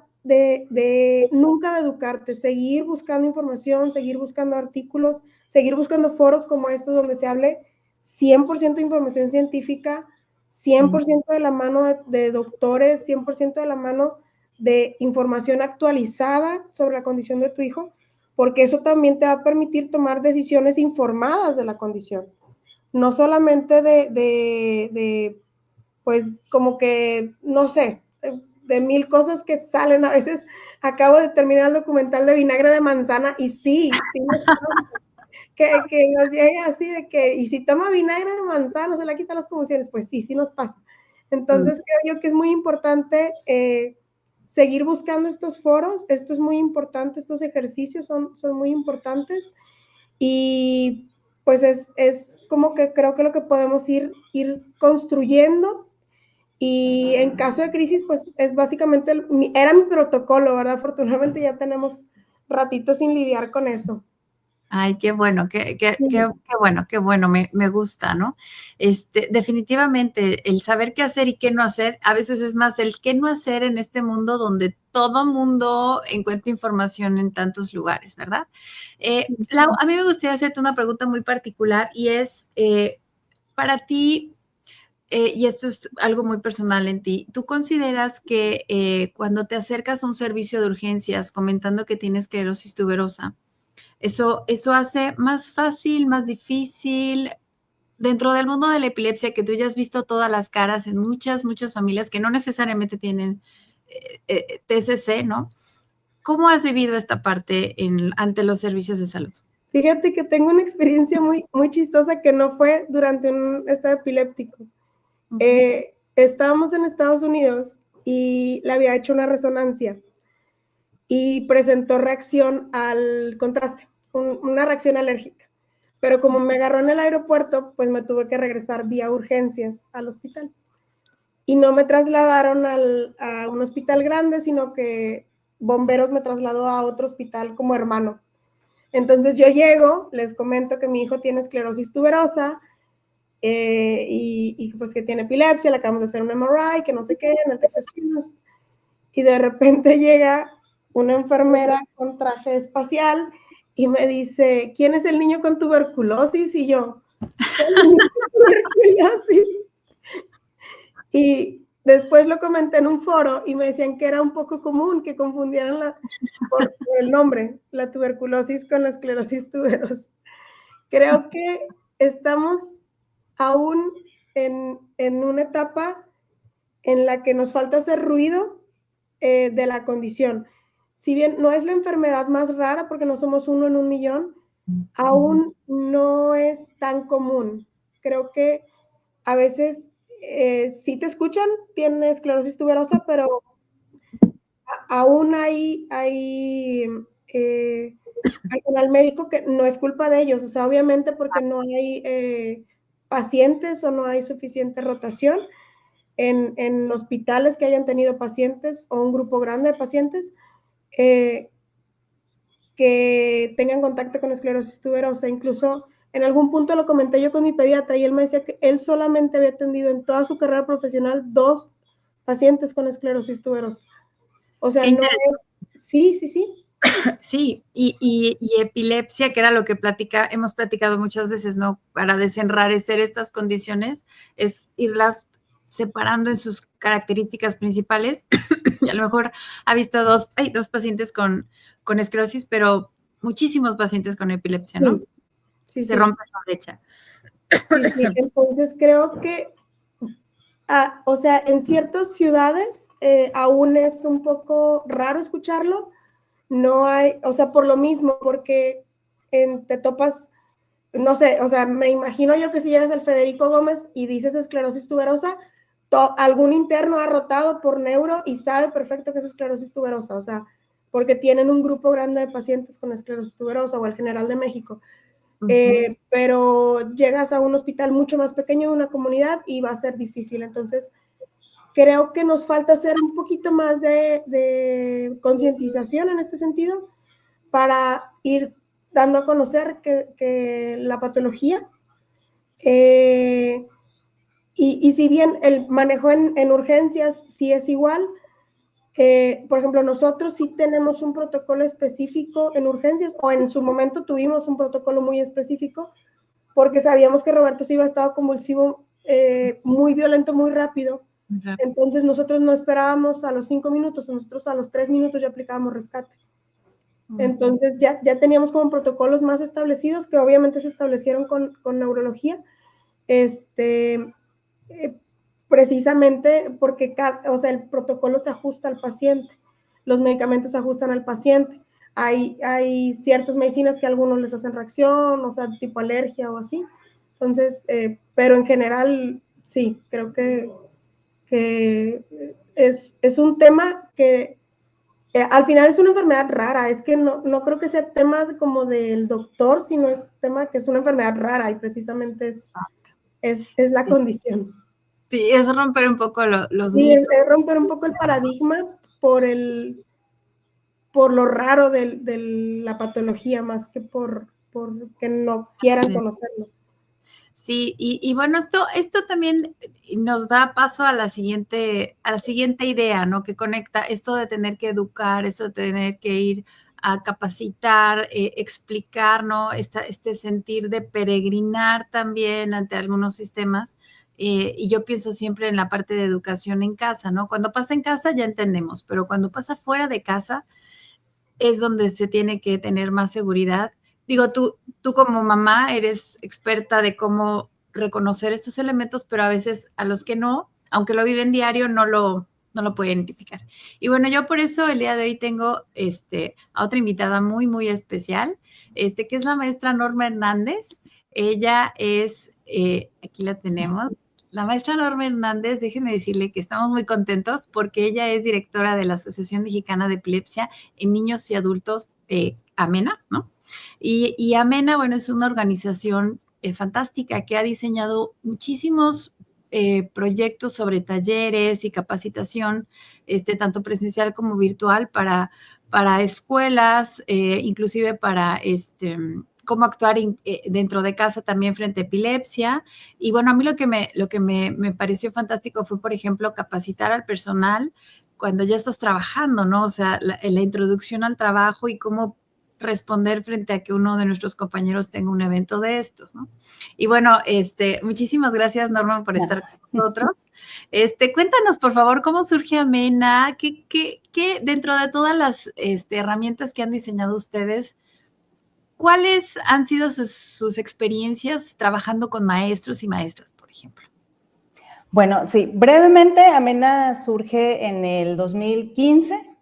nunca de educarte, seguir buscando información, seguir buscando artículos, seguir buscando foros como estos donde se hable 100% de información científica, 100% de la mano de doctores, 100% de la mano de información actualizada sobre la condición de tu hijo, porque eso también te va a permitir tomar decisiones informadas de la condición. No solamente pues como que, no sé, de mil cosas que salen. A veces acabo de terminar el documental de vinagre de manzana y sí nos pasa, que nos llega así de que, y si toma vinagre de manzana se le quitan las convulsiones, pues sí nos pasa. Entonces creo yo que es muy importante seguir buscando estos foros, esto es muy importante, estos ejercicios son muy importantes y pues es como que creo que lo que podemos ir construyendo. Y en caso de crisis, pues es básicamente, era mi protocolo, ¿verdad? Afortunadamente ya tenemos ratito sin lidiar con eso. Ay, qué bueno, qué bueno, me gusta, ¿no? Definitivamente el saber qué hacer y qué no hacer, a veces es más el qué no hacer en este mundo donde todo mundo encuentra información en tantos lugares, ¿verdad? Lau, a mí me gustaría hacerte una pregunta muy particular y es, para ti, y esto es algo muy personal en ti, ¿tú consideras que cuando te acercas a un servicio de urgencias comentando que tienes esclerosis tuberosa, eso hace más fácil, más difícil, dentro del mundo de la epilepsia, que tú ya has visto todas las caras en muchas familias que no necesariamente tienen TCC, ¿no? ¿Cómo has vivido esta parte ante los servicios de salud? Fíjate que tengo una experiencia muy chistosa que no fue durante un estado epiléptico. Estábamos en Estados Unidos y le había hecho una resonancia y presentó reacción al contraste, una reacción alérgica. Pero como me agarró en el aeropuerto, pues me tuve que regresar vía urgencias al hospital. Y no me trasladaron a un hospital grande, sino que bomberos me trasladó a otro hospital como hermano. Entonces yo llego, les comento que mi hijo tiene esclerosis tuberosa y pues que tiene epilepsia, le acabamos de hacer un MRI, que no sé qué, en el Texas Children's. Y de repente llega una enfermera con traje espacial y me dice, ¿quién es el niño con tuberculosis? Y yo, ¿cuál niño con tuberculosis? Y después lo comenté en un foro y me decían que era un poco común que confundieran por el nombre, la tuberculosis con la esclerosis tuberosa. Creo que estamos aún en una etapa en la que nos falta hacer ruido de la condición. Si bien no es la enfermedad más rara, porque no somos 1 en 1.000.000, aún no es tan común. Creo que a veces sí te escuchan, tiene esclerosis tuberosa, pero aún hay personal médico que no es culpa de ellos, o sea, obviamente porque no hay pacientes o no hay suficiente rotación en hospitales que hayan tenido pacientes o un grupo grande de pacientes que tengan contacto con esclerosis tuberosa. Incluso en algún punto lo comenté yo con mi pediatra y él me decía que él solamente había atendido en toda su carrera profesional 2 pacientes con esclerosis tuberosa. O sea, no es... Sí. Sí, y epilepsia, que era lo que hemos platicado muchas veces, ¿no? Para desenrarecer estas condiciones, es irlas separando en sus características principales. Y a lo mejor ha visto dos pacientes con esclerosis, pero muchísimos pacientes con epilepsia, ¿no? Sí. Se rompe la brecha. Sí. Entonces creo que, o sea, en ciertas ciudades aún es un poco raro escucharlo. No hay, o sea, por lo mismo, porque te topas, no sé, o sea, me imagino yo que si llegas al Federico Gómez y dices esclerosis tuberosa, algún interno ha rotado por neuro y sabe perfecto que es esclerosis tuberosa, o sea, porque tienen un grupo grande de pacientes con esclerosis tuberosa o el General de México. Pero llegas a un hospital mucho más pequeño de una comunidad y va a ser difícil. Entonces, creo que nos falta hacer un poquito más de concientización en este sentido para ir dando a conocer que la patología, y si bien el manejo en urgencias sí es igual, por ejemplo, nosotros sí tenemos un protocolo específico en urgencias, o en su momento tuvimos un protocolo muy específico, porque sabíamos que Roberto se iba a estado convulsivo muy violento, muy rápido. Entonces nosotros no esperábamos a los 5 minutos, nosotros a los 3 minutos ya aplicábamos rescate. Entonces ya teníamos como protocolos más establecidos, que obviamente se establecieron con neurología, precisamente porque o sea, el protocolo se ajusta al paciente, los medicamentos se ajustan al paciente. Hay ciertas medicinas que a algunos les hacen reacción, o sea, tipo alergia o así. Entonces, pero en general, sí, creo que es un tema que al final es una enfermedad rara. Es que no creo que sea tema como del doctor, sino es tema que es una enfermedad rara y precisamente es la condición. Sí, es romper un poco los mitos. mitos. Es romper un poco el paradigma por lo raro de la patología, más que por que no quieran conocerlo. Sí, y bueno, esto también nos da paso a la siguiente idea, ¿no? Que conecta esto de tener que educar, esto de tener que ir a capacitar, explicar, ¿no? Este sentir de peregrinar también ante algunos sistemas. Y yo pienso siempre en la parte de educación en casa, ¿no? Cuando pasa en casa ya entendemos, pero cuando pasa fuera de casa es donde se tiene que tener más seguridad. Digo, tú como mamá eres experta de cómo reconocer estos elementos, pero a veces a los que no, aunque lo viven diario, no lo puede identificar. Y bueno, yo por eso el día de hoy tengo a otra invitada muy, muy especial, que es la maestra Norma Hernández. Ella es, aquí la tenemos, la maestra Norma Hernández. Déjenme decirle que estamos muy contentos porque ella es directora de la Asociación Mexicana de Epilepsia en Niños y Adultos, AMENA, ¿no? Y AMENA, bueno, es una organización fantástica que ha diseñado muchísimos proyectos sobre talleres y capacitación, tanto presencial como virtual para escuelas, inclusive para cómo actuar dentro de casa también frente a epilepsia. Y bueno, a mí lo que me pareció fantástico fue, por ejemplo, capacitar al personal cuando ya estás trabajando, ¿no? O sea, la introducción al trabajo y cómo responder frente a que uno de nuestros compañeros tenga un evento de estos, ¿no? Y bueno, muchísimas gracias, Norma, por estar con nosotros. Cuéntanos, por favor, cómo surge AMENA, qué dentro de todas las herramientas que han diseñado ustedes, ¿cuáles han sido sus experiencias trabajando con maestros y maestras, por ejemplo? Bueno, sí, brevemente, AMENA surge en el 2015,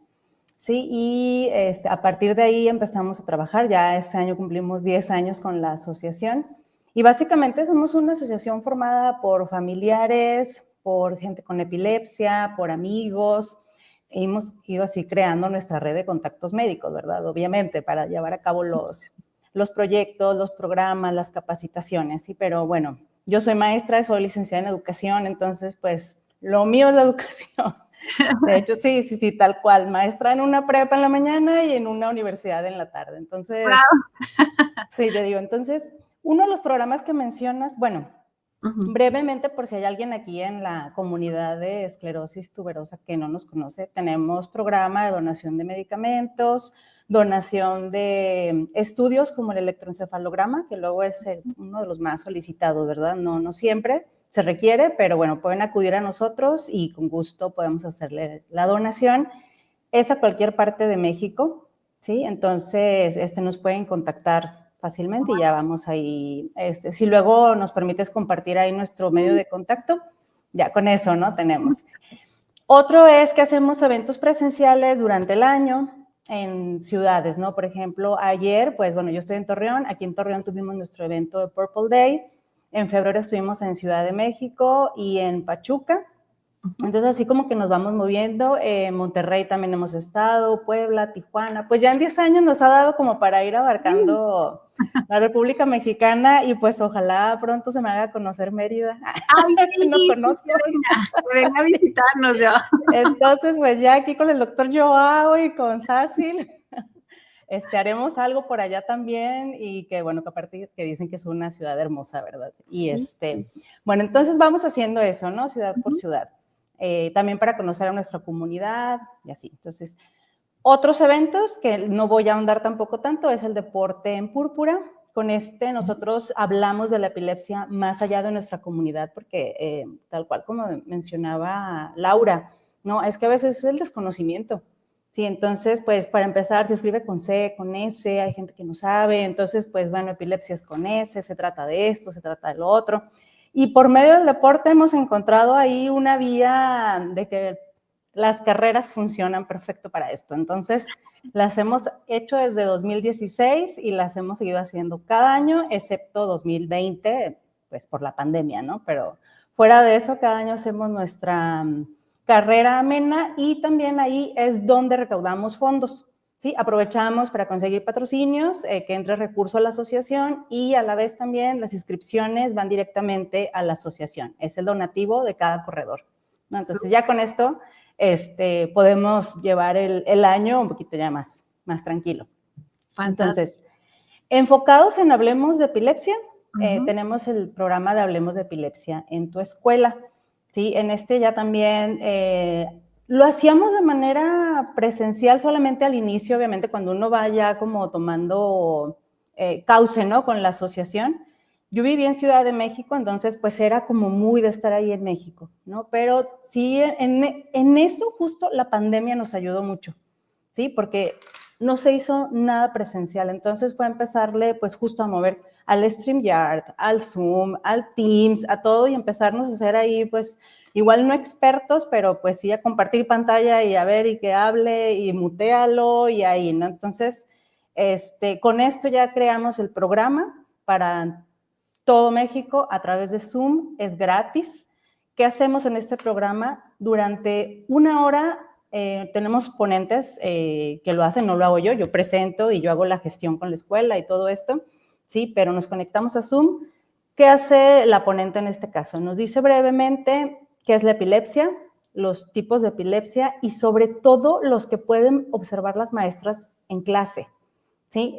¿sí? Y a partir de ahí empezamos a trabajar. Ya este año cumplimos 10 años con la asociación. Y básicamente somos una asociación formada por familiares, por gente con epilepsia, por amigos. Hemos ido así creando nuestra red de contactos médicos, ¿verdad? Obviamente, para llevar a cabo los proyectos, los programas, las capacitaciones, ¿sí? Pero bueno, yo soy maestra, soy licenciada en educación, entonces pues lo mío es la educación. De hecho, sí, tal cual, maestra en una prepa en la mañana y en una universidad en la tarde. Entonces, wow. Sí, te digo, entonces, uno de los programas que mencionas, bueno, brevemente, por si hay alguien aquí en la comunidad de esclerosis tuberosa que no nos conoce, tenemos programa de donación de medicamentos, donación de estudios como el electroencefalograma, que luego es uno de los más solicitados, ¿verdad? No siempre, se requiere, pero bueno, pueden acudir a nosotros y con gusto podemos hacerle la donación. Es a cualquier parte de México, ¿sí? Entonces, nos pueden contactar fácilmente y ya vamos ahí. Si luego nos permites compartir ahí nuestro medio de contacto, ya con eso, ¿no? Tenemos. Otro es que hacemos eventos presenciales durante el año en ciudades, ¿no? Por ejemplo, ayer, pues bueno, yo estoy en Torreón, aquí en Torreón tuvimos nuestro evento de Purple Day, en febrero estuvimos en Ciudad de México y en Pachuca, entonces así como que nos vamos moviendo, Monterrey también hemos estado, Puebla, Tijuana, pues ya en 10 años nos ha dado como para ir abarcando la República Mexicana y pues ojalá pronto se me haga conocer Mérida. Ay, sí, no conozco. Que venga a visitarnos yo. Entonces, pues ya aquí con el doctor Joao y con Sácil, haremos algo por allá también y que bueno, que aparte que dicen que es una ciudad hermosa, ¿verdad? Y Sí. bueno, entonces vamos haciendo eso, ¿no? Ciudad por ciudad. También para conocer a nuestra comunidad y así. Entonces, otros eventos que no voy a ahondar tampoco tanto es el deporte en púrpura. Con nosotros hablamos de la epilepsia más allá de nuestra comunidad, porque tal cual como mencionaba Laura, ¿no? Es que a veces es el desconocimiento. Sí, entonces, pues para empezar, se escribe con C, con S, hay gente que no sabe, entonces, pues bueno, epilepsia es con S, se trata de esto, se trata de lo otro. Y por medio del deporte hemos encontrado ahí una vía de que las carreras funcionan perfecto para esto. Entonces, las hemos hecho desde 2016 y las hemos seguido haciendo cada año, excepto 2020, pues por la pandemia, ¿no? Pero fuera de eso, cada año hacemos nuestra carrera amena y también ahí es donde recaudamos fondos. ¿Sí? Aprovechamos para conseguir patrocinios, que entre recurso a la asociación y a la vez también las inscripciones van directamente a la asociación. Es el donativo de cada corredor, ¿no? Entonces ya con esto podemos llevar el año un poquito ya más tranquilo. Fantástico. Entonces, enfocados en Hablemos de Epilepsia, tenemos el programa de Hablemos de Epilepsia en tu escuela. ¿Sí? En ya también lo hacíamos de manera presencial solamente al inicio, obviamente cuando uno va ya como tomando cauce, ¿no? Con la asociación. Yo viví en Ciudad de México, entonces pues era como muy de estar ahí en México, ¿no? Pero sí, en eso justo la pandemia nos ayudó mucho, ¿sí? Porque no se hizo nada presencial, entonces fue a empezarle pues justo a mover al StreamYard, al Zoom, al Teams, a todo y empezarnos a hacer ahí pues igual no expertos, pero pues sí a compartir pantalla y a ver y que hable y mutealo y ahí, ¿no? Entonces, con esto ya creamos el programa para todo México a través de Zoom, es gratis. ¿Qué hacemos en este programa? Durante 1 hora tenemos ponentes que lo hacen, no lo hago yo presento y yo hago la gestión con la escuela y todo esto, ¿sí? Pero nos conectamos a Zoom. ¿Qué hace la ponente en este caso? Nos dice brevemente qué es la epilepsia, los tipos de epilepsia y sobre todo los que pueden observar las maestras en clase, ¿sí?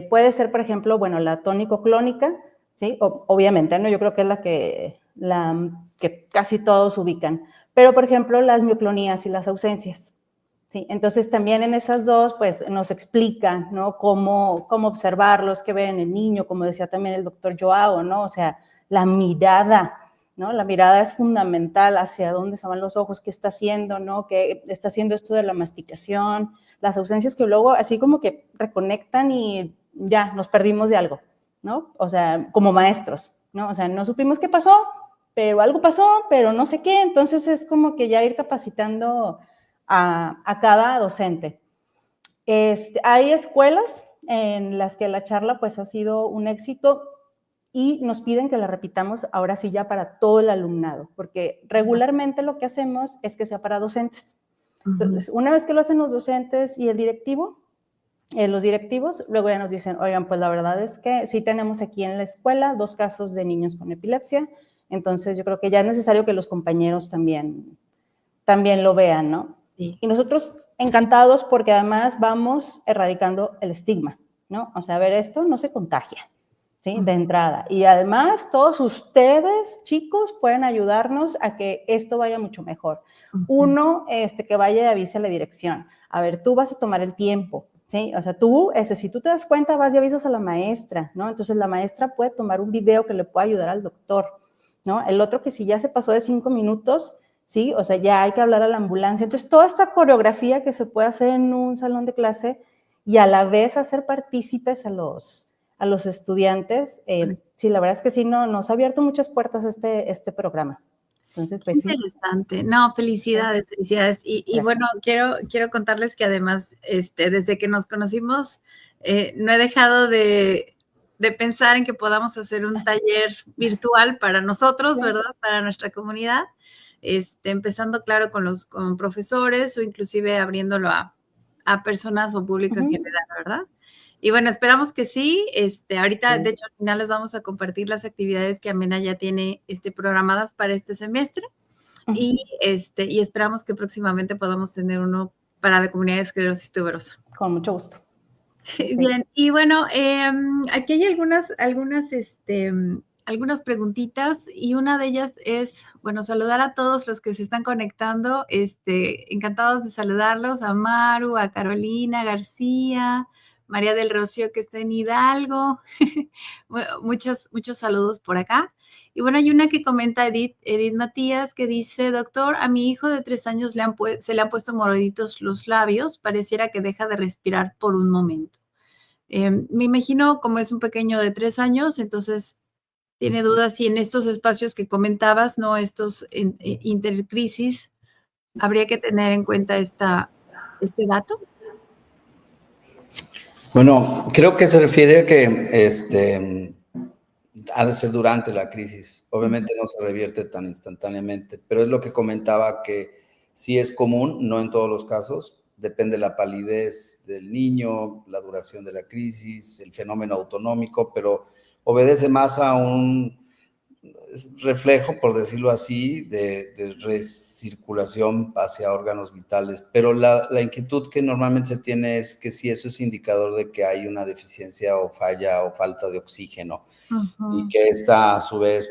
Puede ser, por ejemplo, bueno, la tónico-clónica, ¿sí? Obviamente, ¿no? Yo creo que es la que casi todos ubican. Pero, por ejemplo, las mioclonías y las ausencias, ¿sí? Entonces, también en esas dos, pues, nos explica, ¿no? Cómo observarlos, qué ver en el niño, como decía también el doctor Joao, ¿no? O sea, la mirada, ¿no? La mirada es fundamental, hacia dónde se van los ojos, qué está haciendo, ¿no? Qué está haciendo esto de la masticación, las ausencias que luego así como que reconectan y ya, nos perdimos de algo, ¿no? O sea, como maestros, ¿no? O sea, no supimos qué pasó, pero algo pasó, pero no sé qué, entonces es como que ya ir capacitando a cada docente. Hay escuelas en las que la charla pues ha sido un éxito y nos piden que la repitamos ahora sí ya para todo el alumnado, porque regularmente lo que hacemos es que sea para docentes. Entonces, una vez que lo hacen los docentes y el directivo, los directivos luego ya nos dicen, oigan, pues la verdad es que sí tenemos aquí en la escuela 2 casos de niños con epilepsia, entonces yo creo que ya es necesario que los compañeros también lo vean, ¿no? Sí. Y nosotros encantados porque además vamos erradicando el estigma, ¿no? O sea, a ver, esto no se contagia, ¿sí? De entrada. Y además todos ustedes, chicos, pueden ayudarnos a que esto vaya mucho mejor. Uno, que vaya y avise a la dirección. A ver, tú vas a tomar el tiempo, ¿sí? O sea, tú, si tú te das cuenta, vas y avisas a la maestra, ¿no? Entonces la maestra puede tomar un video que le pueda ayudar al doctor. ¿no? El otro que si ya se pasó de 5 minutos, ¿sí? O sea, ya hay que hablar a la ambulancia. Entonces, toda esta coreografía que se puede hacer en un salón de clase y a la vez hacer partícipes a los estudiantes, sí, la verdad es que sí, nos ha abierto muchas puertas este programa. Entonces, pues sí. Interesante. No, felicidades, felicidades. Y bueno, quiero contarles que además, desde que nos conocimos, no he dejado de pensar en que podamos hacer un taller virtual para nosotros, ¿verdad? Para nuestra comunidad. Empezando, claro, con profesores o inclusive abriéndolo a personas o público en general, ¿verdad? Y bueno, esperamos que sí. Ahorita, de hecho, al final les vamos a compartir las actividades que Amena ya tiene programadas para este semestre. Y esperamos que próximamente podamos tener uno para la comunidad de esclerosis tuberosa. Con mucho gusto. Sí. Bien, y bueno, aquí hay algunas preguntitas y una de ellas es, bueno, saludar a todos los que se están conectando, encantados de saludarlos, a Maru, a Carolina García, María del Rocío que está en Hidalgo, muchos saludos por acá. Y bueno, hay una que comenta Edith Matías que dice, doctor, a mi hijo de 3 años se le han puesto moraditos los labios, pareciera que deja de respirar por un momento. Me imagino como es un pequeño de 3 años, entonces tiene dudas si en estos espacios que comentabas, ¿no? Estos intercrisis, habría que tener en cuenta este dato. Bueno, creo que se refiere a que ha de ser durante la crisis. Obviamente no se revierte tan instantáneamente, pero es lo que comentaba que sí es común, no en todos los casos, depende de la palidez del niño, la duración de la crisis, el fenómeno autonómico, pero obedece más a un reflejo, por decirlo así, de recirculación hacia órganos vitales. Pero la inquietud que normalmente se tiene es que si eso es indicador de que hay una deficiencia o falla o falta de oxígeno, y que esta a su vez,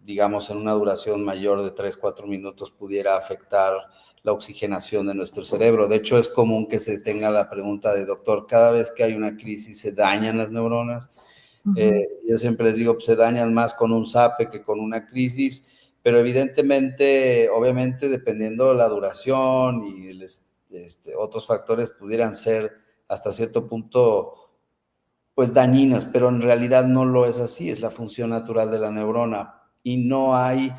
digamos, en una duración mayor de 3-4 minutos pudiera afectar la oxigenación de nuestro cerebro. De hecho, es común que se tenga la pregunta de, doctor, cada vez que hay una crisis, ¿se dañan las neuronas? Yo siempre les digo, pues, se dañan más con un zape que con una crisis, pero evidentemente, obviamente, dependiendo de la duración y otros factores pudieran ser hasta cierto punto, pues, dañinas, pero en realidad no lo es así, es la función natural de la neurona y no hay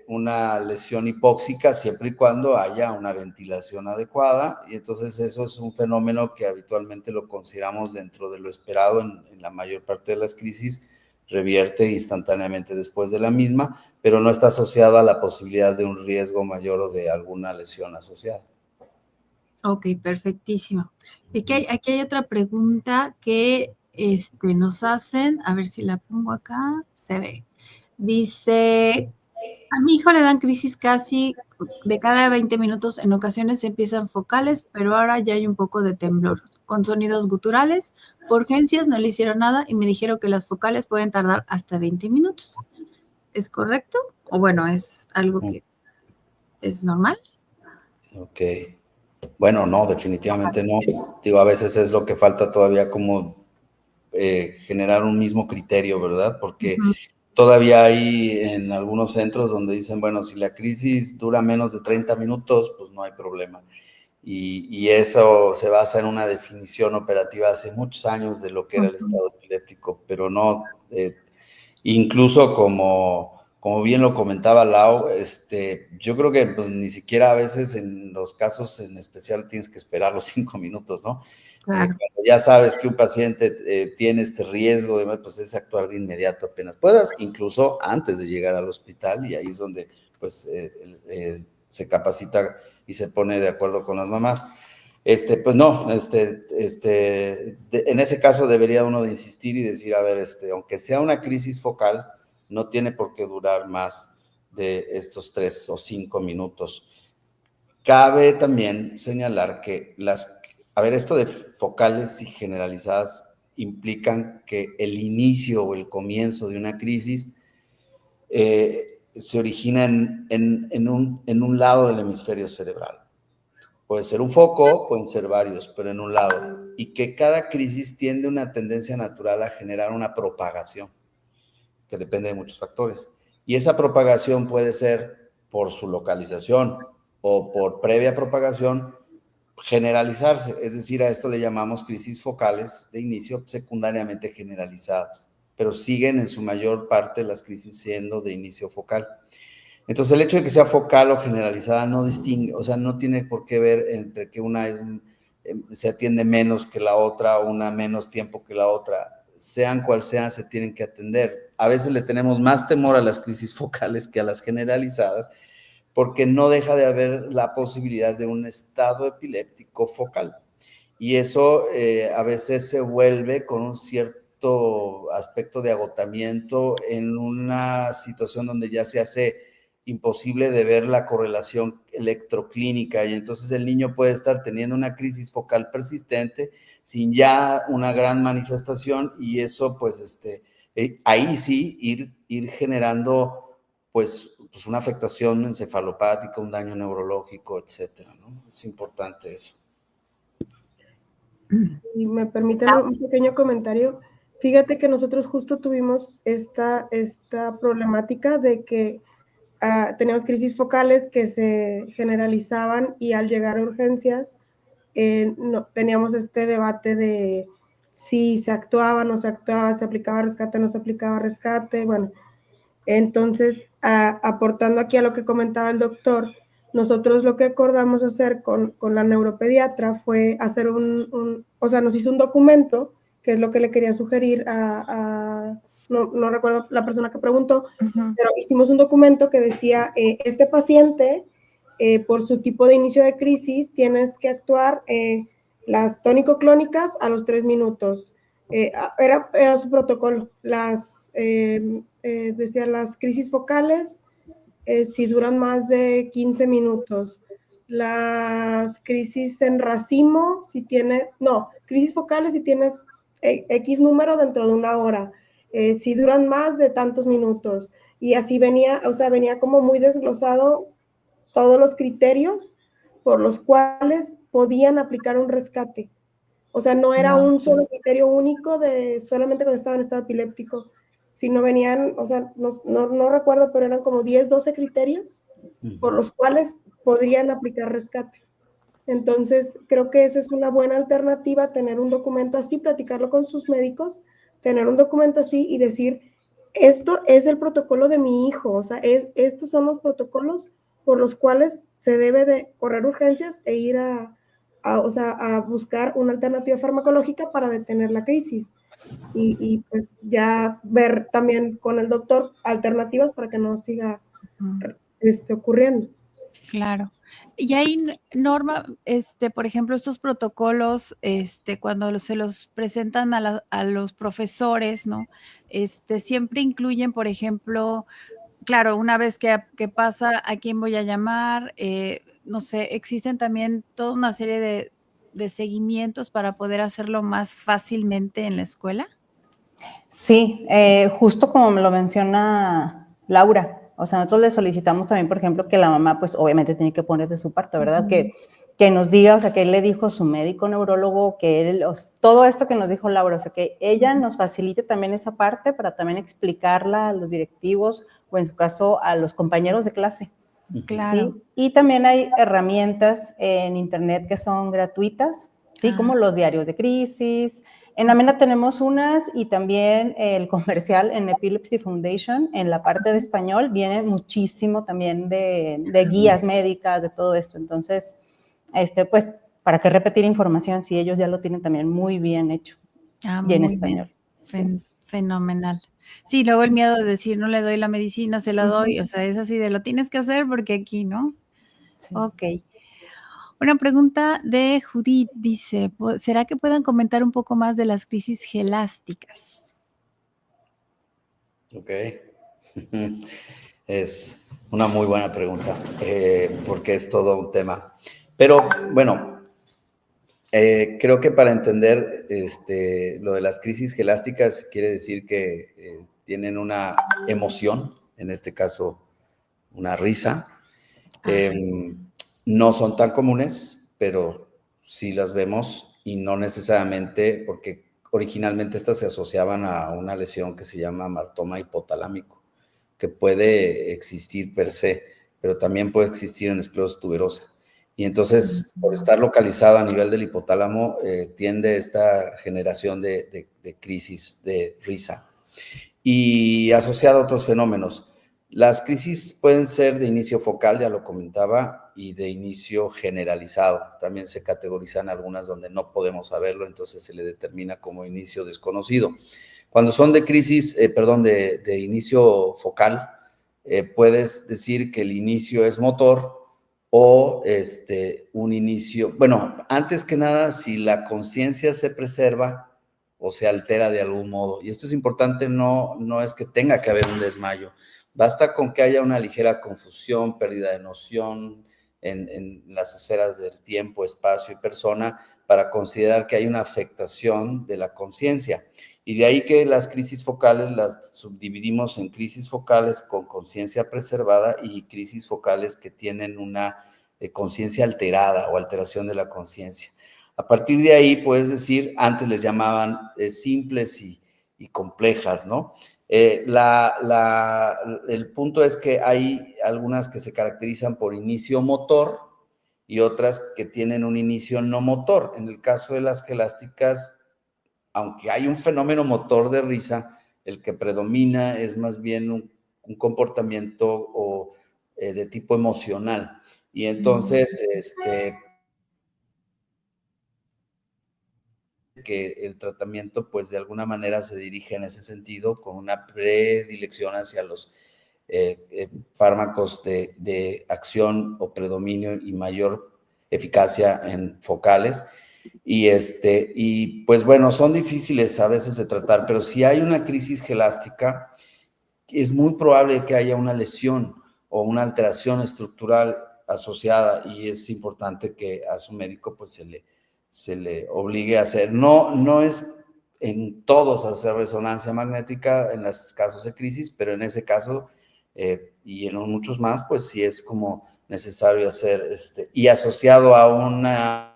una lesión hipóxica siempre y cuando haya una ventilación adecuada, y entonces eso es un fenómeno que habitualmente lo consideramos dentro de lo esperado en la mayor parte de las crisis, revierte instantáneamente después de la misma, pero no está asociado a la posibilidad de un riesgo mayor o de alguna lesión asociada. Ok, perfectísimo. Aquí hay otra pregunta que nos hacen, a ver si la pongo acá, se ve. Dice, a mi hijo le dan crisis casi de cada 20 minutos, en ocasiones empiezan focales, pero ahora ya hay un poco de temblor, con sonidos guturales. Por urgencias no le hicieron nada y me dijeron que las focales pueden tardar hasta 20 minutos. ¿Es correcto? O bueno, ¿es algo que es normal? Ok. Bueno, no, definitivamente no. Digo, a veces es lo que falta todavía como generar un mismo criterio, ¿verdad? Porque todavía hay en algunos centros donde dicen, bueno, si la crisis dura menos de 30 minutos, pues no hay problema. Y eso se basa en una definición operativa hace muchos años de lo que era el estado epiléptico, pero no, incluso como bien lo comentaba Lau, yo creo que pues, ni siquiera a veces en los casos en especial tienes que esperar los 5 minutos, ¿no? Claro. Cuando ya sabes que un paciente tiene este riesgo, pues es actuar de inmediato apenas puedas, incluso antes de llegar al hospital, y ahí es donde pues se capacita y se pone de acuerdo con las mamás. Pues no, en ese caso debería uno de insistir y decir, a ver, aunque sea una crisis focal, no tiene por qué durar más de estos 3 o 5 minutos. Cabe también señalar que esto de focales y generalizadas implican que el inicio o el comienzo de una crisis se origina en un lado del hemisferio cerebral. Puede ser un foco, pueden ser varios, pero en un lado. Y que cada crisis tiende una tendencia natural a generar una propagación. que depende de muchos factores. Y esa propagación puede ser por su localización o por previa propagación generalizarse, es decir, a esto le llamamos crisis focales de inicio secundariamente generalizadas, pero siguen en su mayor parte las crisis siendo de inicio focal. Entonces, el hecho de que sea focal o generalizada no distingue, o sea, no tiene por qué ver entre que una se atiende menos que la otra o una menos tiempo que la otra. Sean cual sean, se tienen que atender. A veces le tenemos más temor a las crisis focales que a las generalizadas, porque no deja de haber la posibilidad de un estado epiléptico focal. Y eso a veces se vuelve con un cierto aspecto de agotamiento en una situación donde ya se hace imposible de ver la correlación electroclínica, y entonces el niño puede estar teniendo una crisis focal persistente sin ya una gran manifestación, y eso pues ahí sí ir generando pues una afectación encefalopática, un daño neurológico, etcétera, ¿no? Es importante eso. Y me permiten un pequeño comentario. Fíjate que nosotros justo tuvimos esta problemática de que teníamos crisis focales que se generalizaban, y al llegar a urgencias no, teníamos este debate de si se actuaba, no se actuaba, se aplicaba rescate, no se aplicaba rescate. Bueno, entonces, aportando aquí a lo que comentaba el doctor, nosotros lo que acordamos hacer con la neuropediatra fue hacer o sea, nos hizo un documento, que es lo que le quería sugerir no recuerdo la persona que preguntó, pero hicimos un documento que decía, este paciente, por su tipo de inicio de crisis, tienes que actuar las tónico-clónicas a los 3 minutos. Era su protocolo. Decía las crisis focales, si duran más de 15 minutos. Las crisis en racimo, crisis focales si tiene X número dentro de 1 hora. Si duran más de tantos minutos. Y así venía, o sea, venía como muy desglosado todos los criterios por los cuales podían aplicar un rescate. O sea, no era un solo criterio único de solamente cuando estaba en estado epiléptico, sino venían, o sea, no recuerdo, pero eran como 10, 12 criterios por los cuales podrían aplicar rescate. Entonces, creo que esa es una buena alternativa, tener un documento así, platicarlo con sus médicos, tener un documento así y decir, esto es el protocolo de mi hijo, o sea, estos son los protocolos por los cuales se debe de correr urgencias e ir a buscar una alternativa farmacológica para detener la crisis. Y pues ya ver también con el doctor alternativas para que no siga ocurriendo. Claro. Y hay norma, por ejemplo, estos protocolos, cuando se los presentan a los profesores, ¿no? Siempre incluyen, por ejemplo, claro, una vez que pasa, ¿a quién voy a llamar? No sé, existen también toda una serie de seguimientos para poder hacerlo más fácilmente en la escuela. Sí, justo como me lo menciona Laura, o sea, nosotros le solicitamos también, por ejemplo, que la mamá, pues obviamente tiene que poner de su parte, ¿verdad? Que nos diga, o sea, que él le dijo su médico neurólogo, que él, todo esto que nos dijo Laura, o sea, que ella nos facilite también esa parte para también explicarla a los directivos o en su caso a los compañeros de clase. Claro. ¿Sí? Y también hay herramientas en internet que son gratuitas, ¿sí? Como los diarios de crisis. En Amena tenemos unas, y también el comercial en Epilepsy Foundation, en la parte de español, viene muchísimo también de guías médicas, de todo esto. Entonces, pues, ¿para qué repetir información si ellos ya lo tienen también muy bien hecho y en español? Sí. Fenomenal. Sí, luego el miedo de decir, no le doy la medicina, se la doy, o sea, es así de lo tienes que hacer porque aquí, ¿no? Sí. Ok. Una pregunta de Judith dice, ¿será que puedan comentar un poco más de las crisis gelásticas? Ok. Es una muy buena pregunta, porque es todo un tema. Pero, bueno, creo que para entender lo de las crisis gelásticas quiere decir que tienen una emoción, en este caso una risa. No son tan comunes, pero sí las vemos, y no necesariamente porque originalmente estas se asociaban a una lesión que se llama amartoma hipotalámico, que puede existir per se, pero también puede existir en esclerosis tuberosa. Y entonces, por estar localizado a nivel del hipotálamo, tiende esta generación de crisis de risa. Y asociado a otros fenómenos. Las crisis pueden ser de inicio focal, ya lo comentaba, y de inicio generalizado. También se categorizan algunas donde no podemos saberlo, entonces se le determina como inicio desconocido. Cuando son de crisis, de inicio focal, puedes decir que el inicio es motor o un inicio, bueno, antes que nada, si la conciencia se preserva o se altera de algún modo. Y esto es importante, no es que tenga que haber un desmayo. Basta con que haya una ligera confusión, pérdida de noción en las esferas del tiempo, espacio y persona para considerar que hay una afectación de la conciencia. Y de ahí que las crisis focales las subdividimos en crisis focales con conciencia preservada y crisis focales que tienen una conciencia alterada o alteración de la conciencia. A partir de ahí, puedes decir, antes les llamaban simples y complejas, ¿no? El punto es que hay algunas que se caracterizan por inicio motor y otras que tienen un inicio no motor. En el caso de las gelásticas, aunque hay un fenómeno motor de risa, el que predomina es más bien un comportamiento de tipo emocional. Y entonces, que el tratamiento, pues, de alguna manera se dirige en ese sentido, con una predilección hacia los fármacos de acción o predominio y mayor eficacia en focales. Y pues bueno, son difíciles a veces de tratar, pero si hay una crisis gelástica, es muy probable que haya una lesión o una alteración estructural asociada, y es importante que a su médico pues se le obligue a hacer. No es en todos hacer resonancia magnética en los casos de crisis, pero en ese caso y en muchos más, pues sí es como necesario hacer y asociado a una...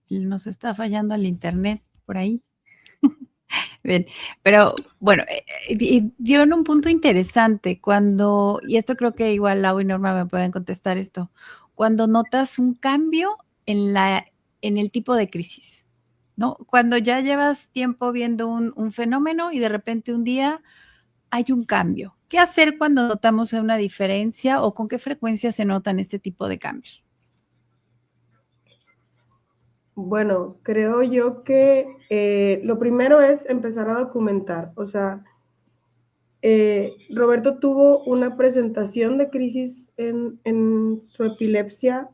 Nos está fallando el internet por ahí. Bien, pero bueno, dio en un punto interesante cuando, y esto creo que igual Lau y Norma me pueden contestar esto, cuando notas un cambio en el tipo de crisis, ¿no? Cuando ya llevas tiempo viendo un fenómeno y de repente un día hay un cambio. ¿Qué hacer cuando notamos una diferencia o con qué frecuencia se notan este tipo de cambios? Bueno, creo yo que lo primero es empezar a documentar. O sea, Roberto tuvo una presentación de crisis en su epilepsia.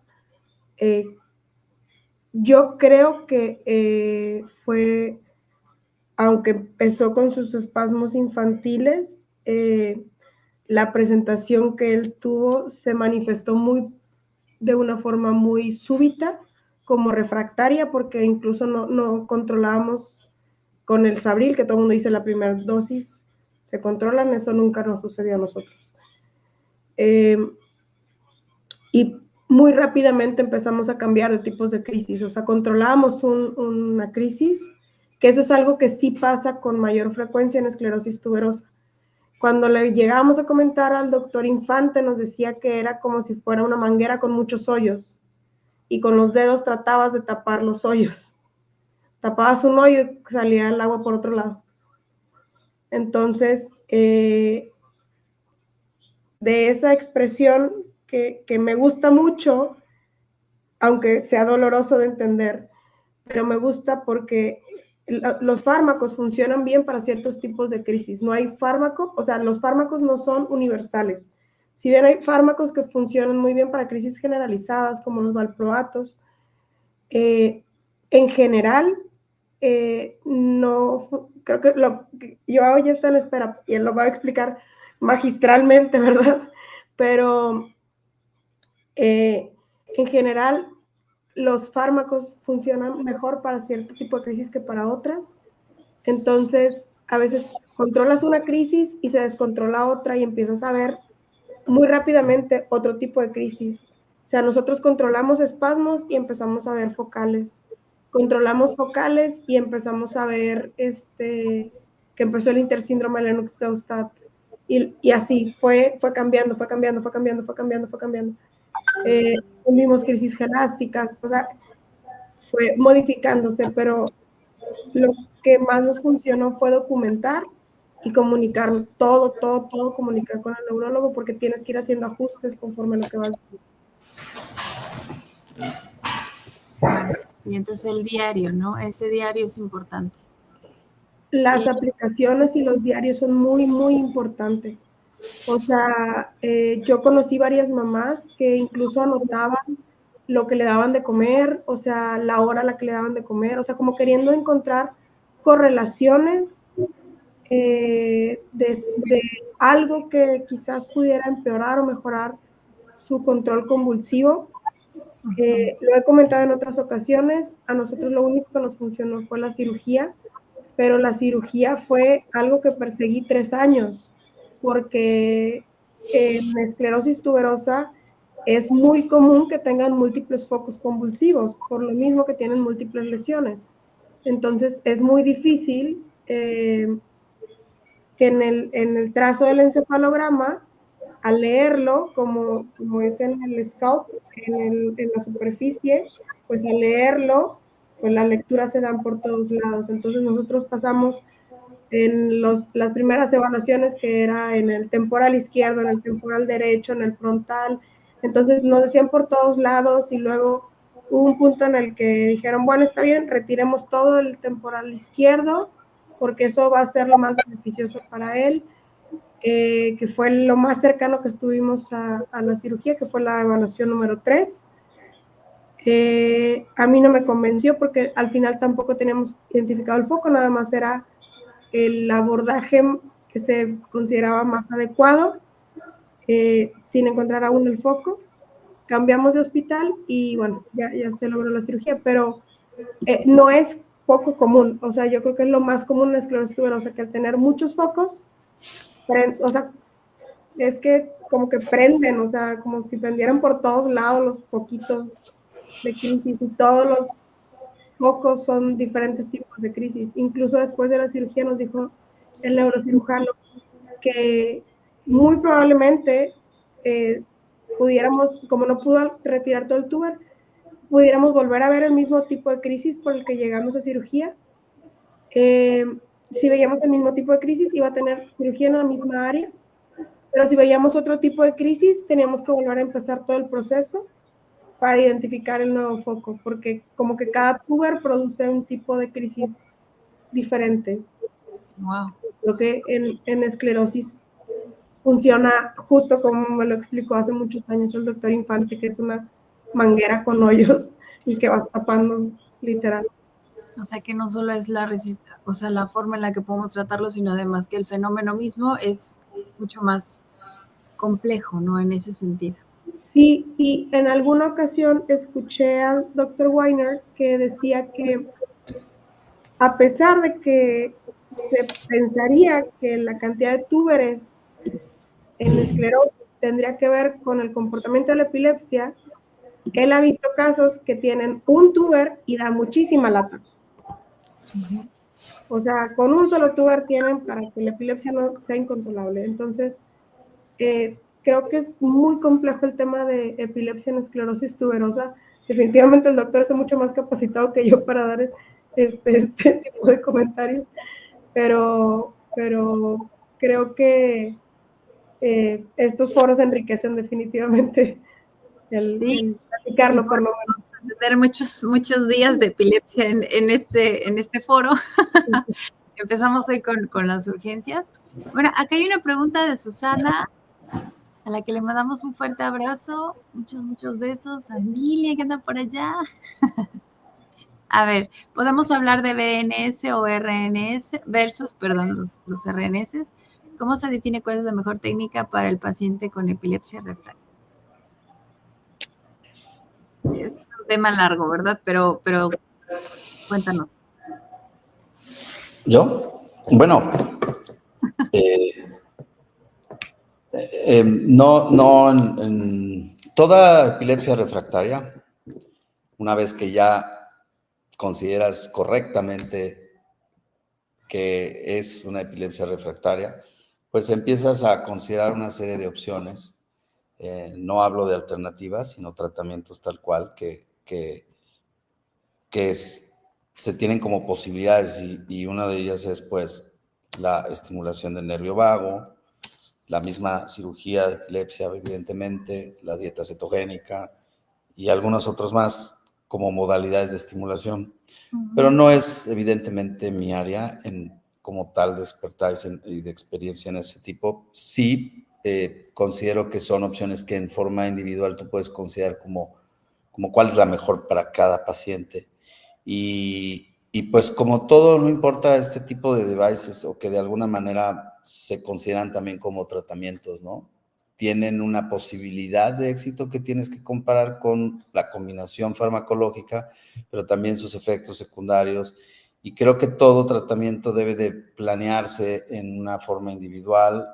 Yo creo que fue, aunque empezó con sus espasmos infantiles, la presentación que él tuvo se manifestó de una forma muy súbita, como refractaria, porque incluso no controlábamos con el Sabril, que todo el mundo dice la primera dosis, se controlan, eso nunca nos sucedió a nosotros. Y muy rápidamente empezamos a cambiar de tipos de crisis, o sea, controlábamos una crisis, que eso es algo que sí pasa con mayor frecuencia en esclerosis tuberosa. Cuando le llegábamos a comentar al doctor Infante, nos decía que era como si fuera una manguera con muchos hoyos, y con los dedos tratabas de tapar los hoyos. Tapabas un hoyo y salía el agua por otro lado. Entonces, de esa expresión que me gusta mucho, aunque sea doloroso de entender, pero me gusta porque los fármacos funcionan bien para ciertos tipos de crisis. No hay fármaco, o sea, los fármacos no son universales. Si bien hay fármacos que funcionan muy bien para crisis generalizadas, como los valproatos, en general, no, creo que Joao ya está en espera y él lo va a explicar magistralmente, ¿verdad? Pero en general, los fármacos funcionan mejor para cierto tipo de crisis que para otras. Entonces, a veces controlas una crisis y se descontrola otra y empiezas a ver muy rápidamente otro tipo de crisis sea, nosotros controlamos espasmos y empezamos a ver focales. Controlamos focales y empezamos a ver que empezó el intersíndrome de Lennox-Gastaut. Y así fue cambiando. Tuvimos crisis gelásticas, o sea, fue modificándose, pero lo que más nos funcionó fue documentar y comunicar todo, comunicar con el neurólogo, porque tienes que ir haciendo ajustes conforme a lo que vas Bueno, y entonces el diario, ¿no? Ese diario es importante. Las aplicaciones y los diarios son muy, muy importantes. O sea, yo conocí varias mamás que incluso anotaban lo que le daban de comer, o sea, la hora a la que le daban de comer, o sea, como queriendo encontrar correlaciones de algo que quizás pudiera empeorar o mejorar su control convulsivo. Lo he comentado en otras ocasiones, a nosotros lo único que nos funcionó fue la cirugía, pero la cirugía fue algo que perseguí 3 años, porque en esclerosis tuberosa es muy común que tengan múltiples focos convulsivos, por lo mismo que tienen múltiples lesiones. Entonces es muy difícil que en el trazo del encefalograma, al leerlo, como es en el scalp, en la superficie, pues al leerlo, pues las lecturas se dan por todos lados. Entonces nosotros pasamos en las primeras evaluaciones, que era en el temporal izquierdo, en el temporal derecho, en el frontal. Entonces nos decían por todos lados y luego hubo un punto en el que dijeron, bueno, está bien, retiremos todo el temporal izquierdo porque eso va a ser lo más beneficioso para él, que fue lo más cercano que estuvimos a la cirugía, que fue la evaluación número 3. A mí no me convenció porque al final tampoco teníamos identificado el foco, nada más era el abordaje que se consideraba más adecuado, sin encontrar aún el foco. Cambiamos de hospital y bueno, ya se logró la cirugía, pero no es poco común. O sea, yo creo que es lo más común en la esclerosis tuberosa, que al tener muchos focos, o sea, es que como que prenden, o sea, como si prendieran por todos lados los foquitos de crisis, y todos los focos son diferentes tipos de crisis. Incluso después de la cirugía nos dijo el neurocirujano que muy probablemente pudiéramos, como no pudo retirar todo el tuber, pudiéramos volver a ver el mismo tipo de crisis por el que llegamos a cirugía. Si veíamos el mismo tipo de crisis, iba a tener cirugía en la misma área, pero si veíamos otro tipo de crisis, teníamos que volver a empezar todo el proceso para identificar el nuevo foco, porque como que cada tuber produce un tipo de crisis diferente. Wow. Creo que en esclerosis funciona justo como me lo explicó hace muchos años el doctor Infante, que es una manguera con hoyos y que vas tapando, literal. O sea que no solo es la forma en la que podemos tratarlo, sino además que el fenómeno mismo es mucho más complejo, ¿no? En ese sentido. Sí, y en alguna ocasión escuché al doctor Weiner que decía que a pesar de que se pensaría que la cantidad de túberes en esclerosis tendría que ver con el comportamiento de la epilepsia, él ha visto casos que tienen un túber y da muchísima lata. O sea, con un solo túber tienen para que la epilepsia no sea incontrolable. Entonces, creo que es muy complejo el tema de epilepsia en esclerosis tuberosa. Definitivamente el doctor es mucho más capacitado que yo para dar este tipo de comentarios, pero creo que estos foros enriquecen definitivamente el platicarlo, por lo menos. Tener muchos días de epilepsia en este foro. Empezamos hoy con las urgencias. Bueno, acá hay una pregunta de Susana, a la que le mandamos un fuerte abrazo, muchos besos. A Emilia, que anda por allá. A ver, ¿podemos hablar de BNS o RNS versus, los RNS? ¿Cómo se define cuál es la mejor técnica para el paciente con epilepsia refractaria? Es un tema largo, ¿verdad? Pero cuéntanos. ¿Yo? Bueno, no Toda epilepsia refractaria, una vez que ya consideras correctamente que es una epilepsia refractaria, pues empiezas a considerar una serie de opciones. No hablo de alternativas, sino tratamientos tal cual se tienen como posibilidades y una de ellas es pues la estimulación del nervio vago, la misma cirugía de epilepsia, evidentemente, la dieta cetogénica y algunos otros más como modalidades de estimulación. Pero no es evidentemente mi área como tal de expertise y de experiencia en ese tipo. Sí, considero que son opciones que en forma individual tú puedes considerar como cuál es la mejor para cada paciente. Y pues como todo, no importa este tipo de devices o que de alguna manera se consideran también como tratamientos, ¿no? Tienen una posibilidad de éxito que tienes que comparar con la combinación farmacológica, pero también sus efectos secundarios. Y creo que todo tratamiento debe de planearse en una forma individual,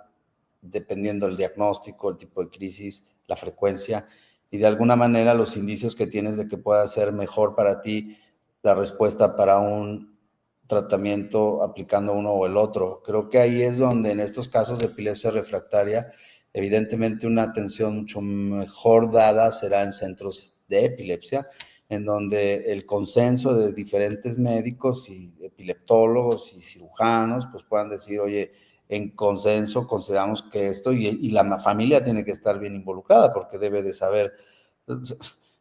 dependiendo del diagnóstico, el tipo de crisis, la frecuencia y de alguna manera los indicios que tienes de que pueda ser mejor para ti la respuesta para un tratamiento aplicando uno o el otro. Creo que ahí es donde en estos casos de epilepsia refractaria, evidentemente una atención mucho mejor dada será en centros de epilepsia, en donde el consenso de diferentes médicos y epileptólogos y cirujanos pues puedan decir, oye, en consenso consideramos que esto, y la familia tiene que estar bien involucrada porque debe de saber,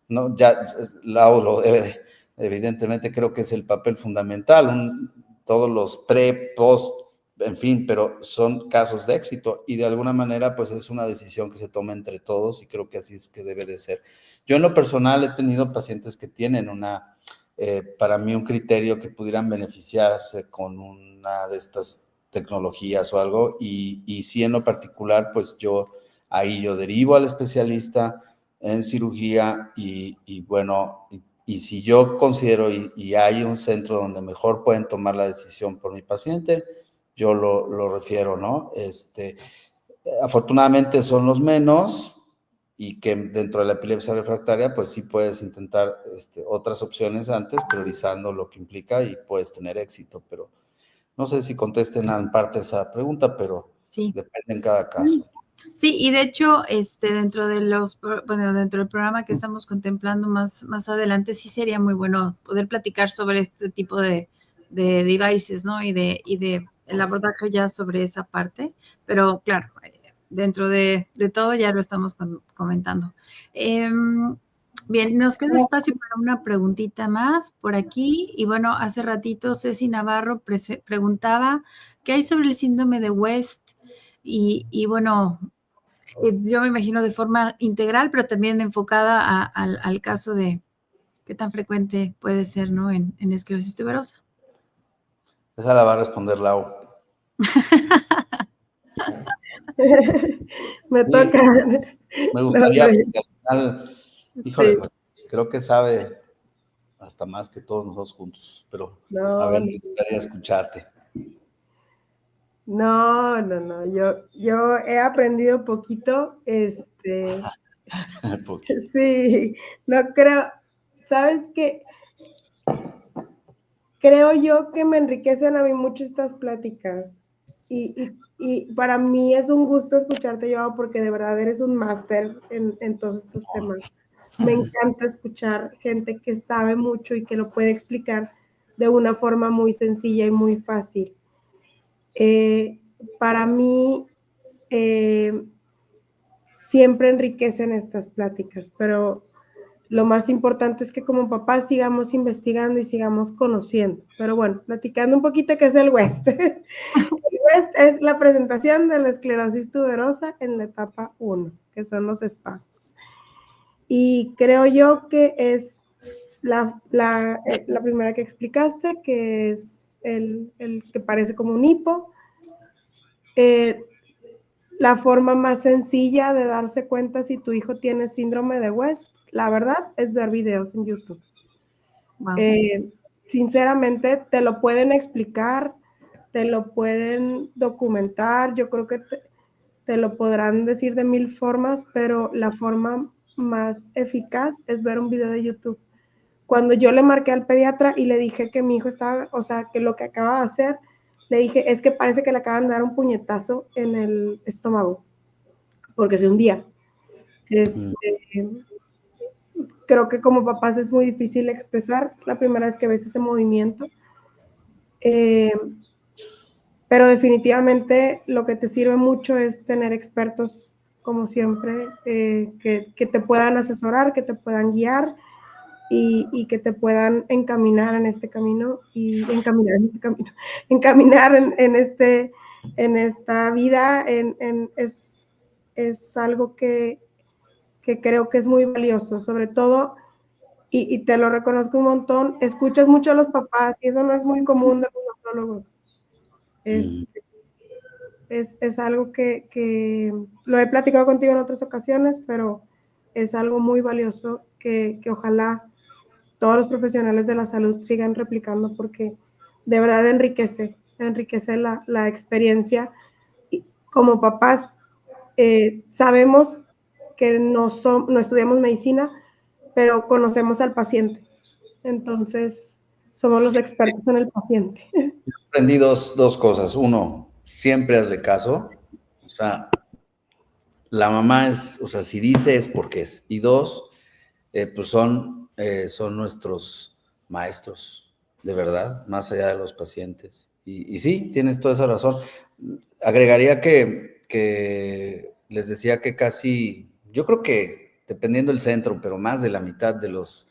no, ya Lau lo debe de, evidentemente creo que es el papel fundamental, todos los pre, post, en fin, pero son casos de éxito y de alguna manera pues es una decisión que se toma entre todos y creo que así es que debe de ser. Yo en lo personal he tenido pacientes que tienen para mí un criterio que pudieran beneficiarse con una de estas tecnologías o algo y sí en lo particular pues yo derivo al especialista en cirugía y bueno, y si yo considero y hay un centro donde mejor pueden tomar la decisión por mi paciente, yo lo refiero, ¿no? Afortunadamente son los menos y que dentro de la epilepsia refractaria pues sí puedes intentar otras opciones antes, priorizando lo que implica y puedes tener éxito, pero no sé si contesten en parte esa pregunta, pero sí, depende en cada caso. Sí, y de hecho, dentro del programa que estamos contemplando más adelante, sí sería muy bueno poder platicar sobre este tipo de devices, ¿no? Y de el abordaje ya sobre esa parte, pero claro, dentro de todo ya lo estamos comentando. Bien, nos queda espacio para una preguntita más por aquí. Y bueno, hace ratito Ceci Navarro preguntaba qué hay sobre el síndrome de West. Y bueno, yo me imagino de forma integral, pero también enfocada al caso de qué tan frecuente puede ser, ¿no? En esclerosis tuberosa. Esa la va a responder Lau. Me toca. Me gustaría, porque al final, híjole, sí, pues, creo que sabe hasta más que todos nosotros juntos, pero a ver, me gustaría escucharte. No, yo he aprendido poquito, sí, no creo, ¿sabes qué? Creo yo que me enriquecen a mí mucho estas pláticas y para mí es un gusto escucharte, Joao, porque de verdad eres un máster en todos estos temas. Me encanta escuchar gente que sabe mucho y que lo puede explicar de una forma muy sencilla y muy fácil. Para mí siempre enriquecen estas pláticas, pero lo más importante es que como papás sigamos investigando y sigamos conociendo. Pero bueno, platicando un poquito qué es el West. El West es la presentación de la esclerosis tuberosa en la etapa 1, que son los espasmos. Y creo yo que es la primera que explicaste, que es el que parece como un hipo. La forma más sencilla de darse cuenta si tu hijo tiene síndrome de West, la verdad, es ver videos en YouTube. Wow. Sinceramente, te lo pueden explicar, te lo pueden documentar, yo creo que te lo podrán decir de 1000 formas, pero la forma más eficaz es ver un video de YouTube. Cuando yo le marqué al pediatra y le dije que mi hijo estaba, o sea, que lo que acaba de hacer, le dije, es que parece que le acaban de dar un puñetazo en el estómago, porque se hundía. Creo que como papás es muy difícil expresar la primera vez que ves ese movimiento. Pero definitivamente lo que te sirve mucho es tener expertos, como siempre, que te puedan asesorar, que te puedan guiar y que te puedan encaminar en este camino encaminar en esta vida. Es algo que creo que es muy valioso, sobre todo, y te lo reconozco un montón, escuchas mucho a los papás y eso no es muy común de los odontólogos. Es algo que lo he platicado contigo en otras ocasiones, pero es algo muy valioso que ojalá todos los profesionales de la salud sigan replicando, porque de verdad enriquece la experiencia. Y como papás, sabemos que no estudiamos medicina, pero conocemos al paciente. Entonces, somos los expertos en el paciente. Aprendí dos cosas. Uno, siempre hazle caso. O sea, la mamá es, o sea, si dice es porque es. Y dos, pues son nuestros maestros, de verdad, más allá de los pacientes. Y sí, tienes toda esa razón. Agregaría que les decía que casi, yo creo que dependiendo del centro, pero más de la mitad de los,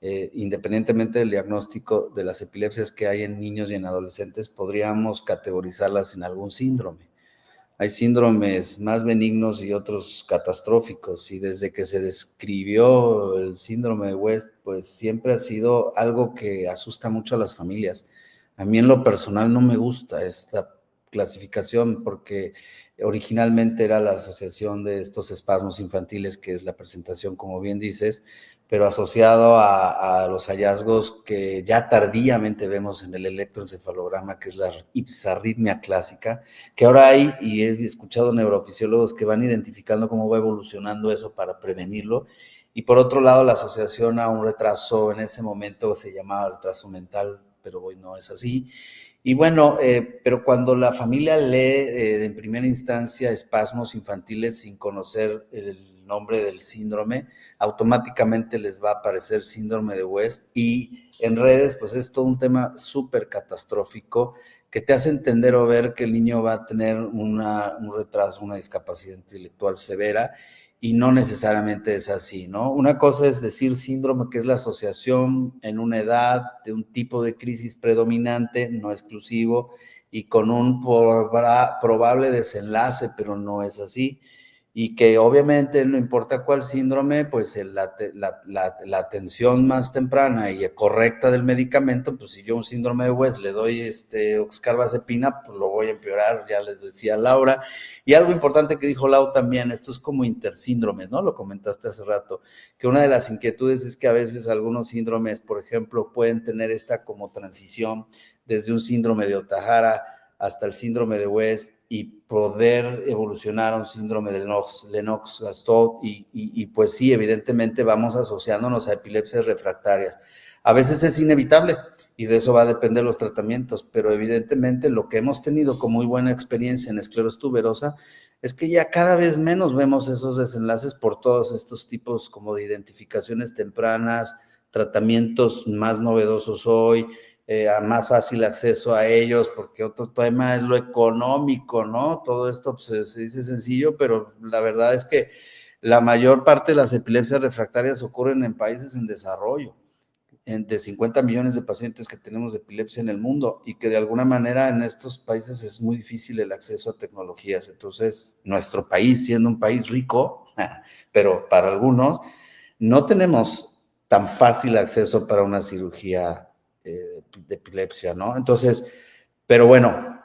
independientemente del diagnóstico de las epilepsias que hay en niños y en adolescentes, podríamos categorizarlas en algún síndrome. Hay síndromes más benignos y otros catastróficos, y desde que se describió el síndrome de West, pues siempre ha sido algo que asusta mucho a las familias. A mí en lo personal no me gusta esta clasificación porque originalmente era la asociación de estos espasmos infantiles, que es la presentación, como bien dices, pero asociado a los hallazgos que ya tardíamente vemos en el electroencefalograma, que es la hipsarritmia clásica, que ahora hay, y he escuchado neurofisiólogos que van identificando cómo va evolucionando eso para prevenirlo. Y por otro lado, la asociación a un retraso, en ese momento se llamaba retraso mental, pero hoy no es así. Y bueno, pero cuando la familia lee en primera instancia espasmos infantiles sin conocer el nombre del síndrome, automáticamente les va a aparecer síndrome de West, y en redes pues es todo un tema súper catastrófico que te hace entender o ver que el niño va a tener un retraso, una discapacidad intelectual severa, y no necesariamente es así, ¿no? Una cosa es decir síndrome, que es la asociación en una edad de un tipo de crisis predominante, no exclusivo, y con un probable desenlace, pero no es así. Y que obviamente no importa cuál síndrome, pues la atención más temprana y correcta del medicamento, pues si yo un síndrome de West le doy oxcarbazepina, pues lo voy a empeorar, ya les decía Laura. Y algo importante que dijo Lau también, esto es como intersíndromes, ¿no? Lo comentaste hace rato, que una de las inquietudes es que a veces algunos síndromes, por ejemplo, pueden tener esta como transición desde un síndrome de Ohtahara hasta el síndrome de West, y poder evolucionar a un síndrome de Lennox-Gastaut, y pues sí, evidentemente vamos asociándonos a epilepsias refractarias. A veces es inevitable y de eso va a depender los tratamientos, pero evidentemente lo que hemos tenido con muy buena experiencia en esclerosis tuberosa es que ya cada vez menos vemos esos desenlaces por todos estos tipos como de identificaciones tempranas, tratamientos más novedosos hoy, a más fácil acceso a ellos, porque otro tema es lo económico, ¿no? Todo esto pues, se dice sencillo, pero la verdad es que la mayor parte de las epilepsias refractarias ocurren en países en desarrollo, de 50 millones de pacientes que tenemos de epilepsia en el mundo, y que de alguna manera en estos países es muy difícil el acceso a tecnologías. Entonces, nuestro país, siendo un país rico, pero para algunos, no tenemos tan fácil acceso para una cirugía de epilepsia, ¿no? Entonces, pero bueno,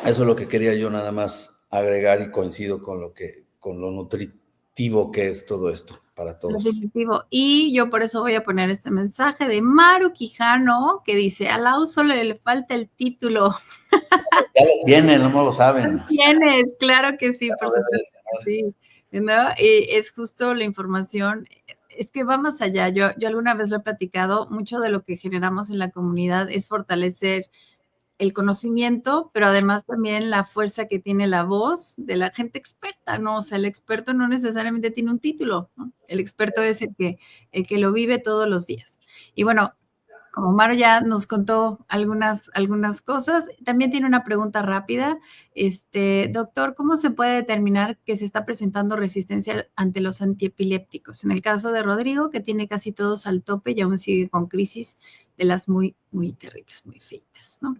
eso es lo que quería yo nada más agregar, y coincido con lo nutritivo que es todo esto para todos. Definitivo. Y yo por eso voy a poner este mensaje de Maru Quijano, que dice, a Lau solo le falta el título. Ya lo tienen, no lo saben. Lo tienes, claro que sí, por supuesto. Sí. ¿no? Y es justo la información, es que va más allá. Yo alguna vez lo he platicado, mucho de lo que generamos en la comunidad es fortalecer el conocimiento, pero además también la fuerza que tiene la voz de la gente experta, ¿no? O sea, el experto no necesariamente tiene un título, ¿no? El experto es el que lo vive todos los días. Y bueno, como Maru ya nos contó algunas cosas, también tiene una pregunta rápida. Doctor, ¿cómo se puede determinar que se está presentando resistencia ante los antiepilépticos? En el caso de Rodrigo, que tiene casi todos al tope y aún sigue con crisis de las muy, muy terribles, muy feitas, ¿no?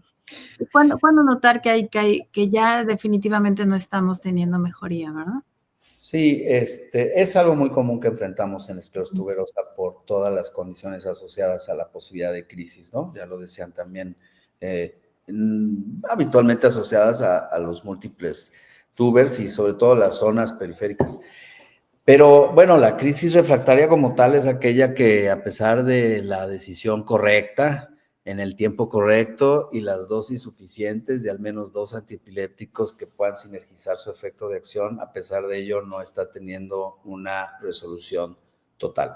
¿Cuándo notar que ya definitivamente no estamos teniendo mejoría, verdad? Sí, es algo muy común que enfrentamos en esclerosis tuberosa por todas las condiciones asociadas a la posibilidad de crisis, ¿no? Ya lo decían también, habitualmente asociadas a los múltiples tubers y sobre todo las zonas periféricas. Pero bueno, la crisis refractaria como tal es aquella que a pesar de la decisión correcta, en el tiempo correcto y las dosis suficientes de al menos 2 antiepilépticos que puedan sinergizar su efecto de acción, a pesar de ello no está teniendo una resolución total.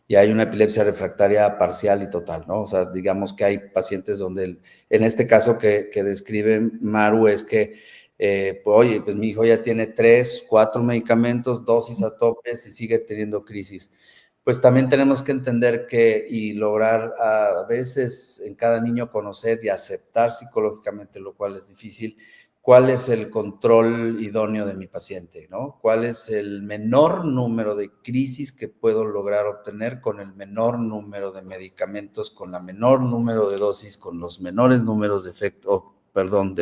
Y hay una epilepsia refractaria parcial y total, ¿no? O sea, digamos que hay pacientes donde, en este caso que describe Maru, es que pues, oye, pues mi hijo ya tiene 3, 4 medicamentos, dosis a topes y sigue teniendo crisis. Pues también tenemos que entender y lograr a veces en cada niño conocer y aceptar psicológicamente, lo cual es difícil, cuál es el control idóneo de mi paciente, ¿no? ¿Cuál es el menor número de crisis que puedo lograr obtener con el menor número de medicamentos, con la menor número de dosis, con los menores números de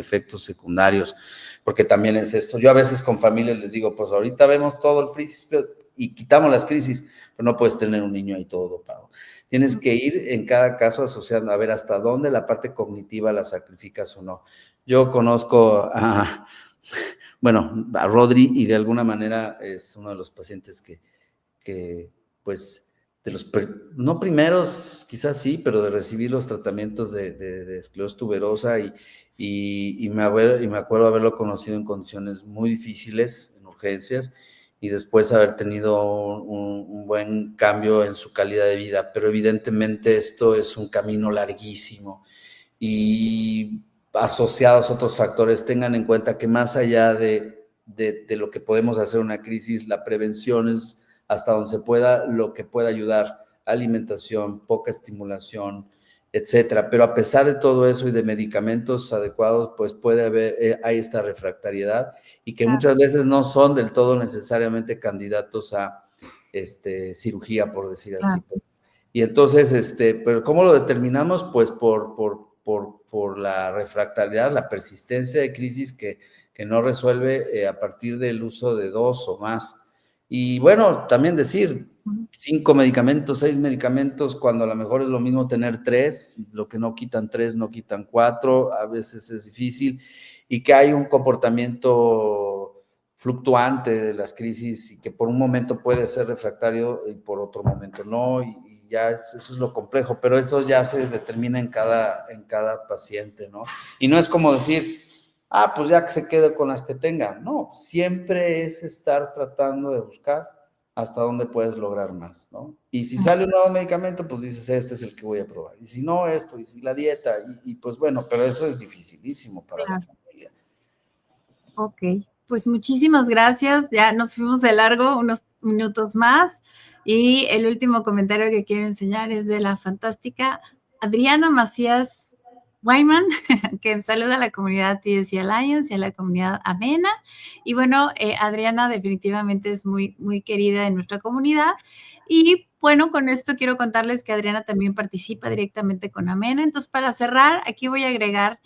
efectos secundarios, porque también es esto. Yo a veces con familias les digo, pues ahorita vemos todo el crisis y quitamos las crisis, pero no puedes tener un niño ahí todo dopado. Tienes que ir en cada caso asociando a ver hasta dónde la parte cognitiva la sacrificas o no. Yo conozco a Rodri y de alguna manera es uno de los pacientes que pues, de los no primeros, quizás sí, pero de recibir los tratamientos de esclerosis tuberosa y me acuerdo haberlo conocido en condiciones muy difíciles, en urgencias, y después haber tenido un buen cambio en su calidad de vida, pero evidentemente esto es un camino larguísimo y asociados a otros factores, tengan en cuenta que más allá de lo que podemos hacer una crisis, la prevención es hasta donde se pueda lo que pueda ayudar, alimentación, poca estimulación, etcétera. Pero a pesar de todo eso y de medicamentos adecuados, pues puede haber, hay esta refractariedad y que muchas veces no son del todo necesariamente candidatos a cirugía, por decir así. Y entonces, pero ¿cómo lo determinamos? Pues por la refractariedad, la persistencia de crisis que no resuelve a partir del uso de 2 o más. Y bueno, también decir 5 medicamentos, 6 medicamentos, cuando a lo mejor es lo mismo tener 3, lo que no quitan 3, no quitan 4, a veces es difícil, y que hay un comportamiento fluctuante de las crisis y que por un momento puede ser refractario y por otro momento no, y ya eso es lo complejo, pero eso ya se determina en cada paciente, ¿no? Y no es como decir, pues ya que se quede con las que tenga. No, siempre es estar tratando de buscar hasta dónde puedes lograr más, ¿no? Y si sale un nuevo medicamento, pues dices, este es el que voy a probar. Y si no, esto, y si la dieta, y pues bueno, pero eso es dificilísimo para la familia. Ok, pues muchísimas gracias. Ya nos fuimos de largo unos minutos más. Y el último comentario que quiero enseñar es de la fantástica Adriana Macías Weinman, que saluda a la comunidad TSC Alliance y a la comunidad Amena. Y bueno, Adriana definitivamente es muy, muy querida en nuestra comunidad. Y bueno, con esto quiero contarles que Adriana también participa directamente con Amena. Entonces, para cerrar, aquí voy a agregar,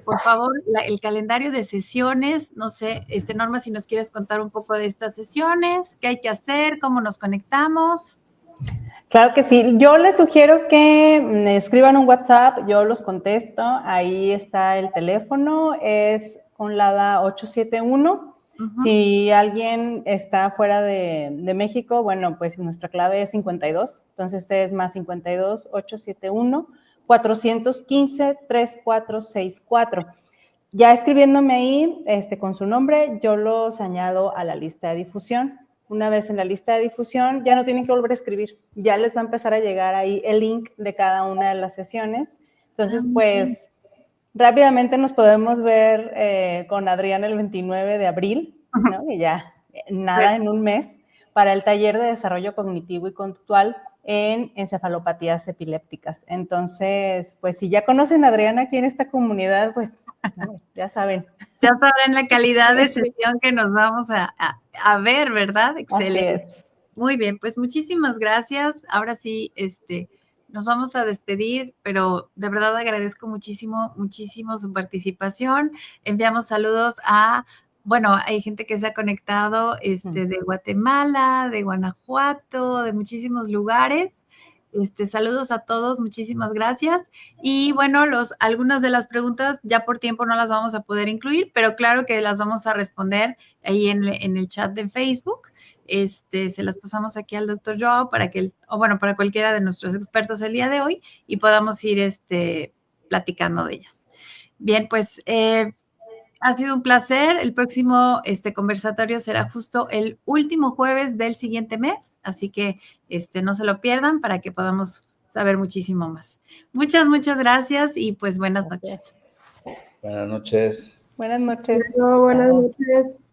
por favor, el calendario de sesiones. No sé, Norma, si nos quieres contar un poco de estas sesiones, qué hay que hacer, cómo nos conectamos. Claro que sí. Yo les sugiero que me escriban un WhatsApp, yo los contesto. Ahí está el teléfono, es con la 871. Si alguien está fuera de México, bueno, pues nuestra clave es 52. Entonces es más 52 871 415 3464. Ya escribiéndome ahí con su nombre, yo los añado a la lista de difusión. una vez en la lista de difusión, ya no tienen que volver a escribir. Ya les va a empezar a llegar ahí el link de cada una de las sesiones. Entonces, pues, rápidamente nos podemos ver con Adriana el 29 de abril, ¿no? Y ya, nada, en un mes, para el taller de desarrollo cognitivo y conductual en encefalopatías epilépticas. Entonces, pues, si ya conocen a Adriana aquí en esta comunidad, pues, ya saben. Ya sabrán la calidad de sesión que nos vamos a ver, ¿verdad? Excelente. Así es. Muy bien, pues muchísimas gracias. Ahora sí, nos vamos a despedir, pero de verdad agradezco muchísimo su participación. Enviamos saludos bueno, hay gente que se ha conectado de Guatemala, de Guanajuato, de muchísimos lugares. Saludos a todos, muchísimas gracias. Y bueno, algunas de las preguntas ya por tiempo no las vamos a poder incluir, pero claro que las vamos a responder ahí en el chat de Facebook. Se las pasamos aquí al doctor Joao para para cualquiera de nuestros expertos el día de hoy y podamos ir platicando de ellas. Bien, pues ha sido un placer. El próximo conversatorio será justo el último jueves del siguiente mes, así que no se lo pierdan para que podamos saber muchísimo más. Muchas gracias y pues buenas noches. Buenas noches. Buenas noches. Buenas noches.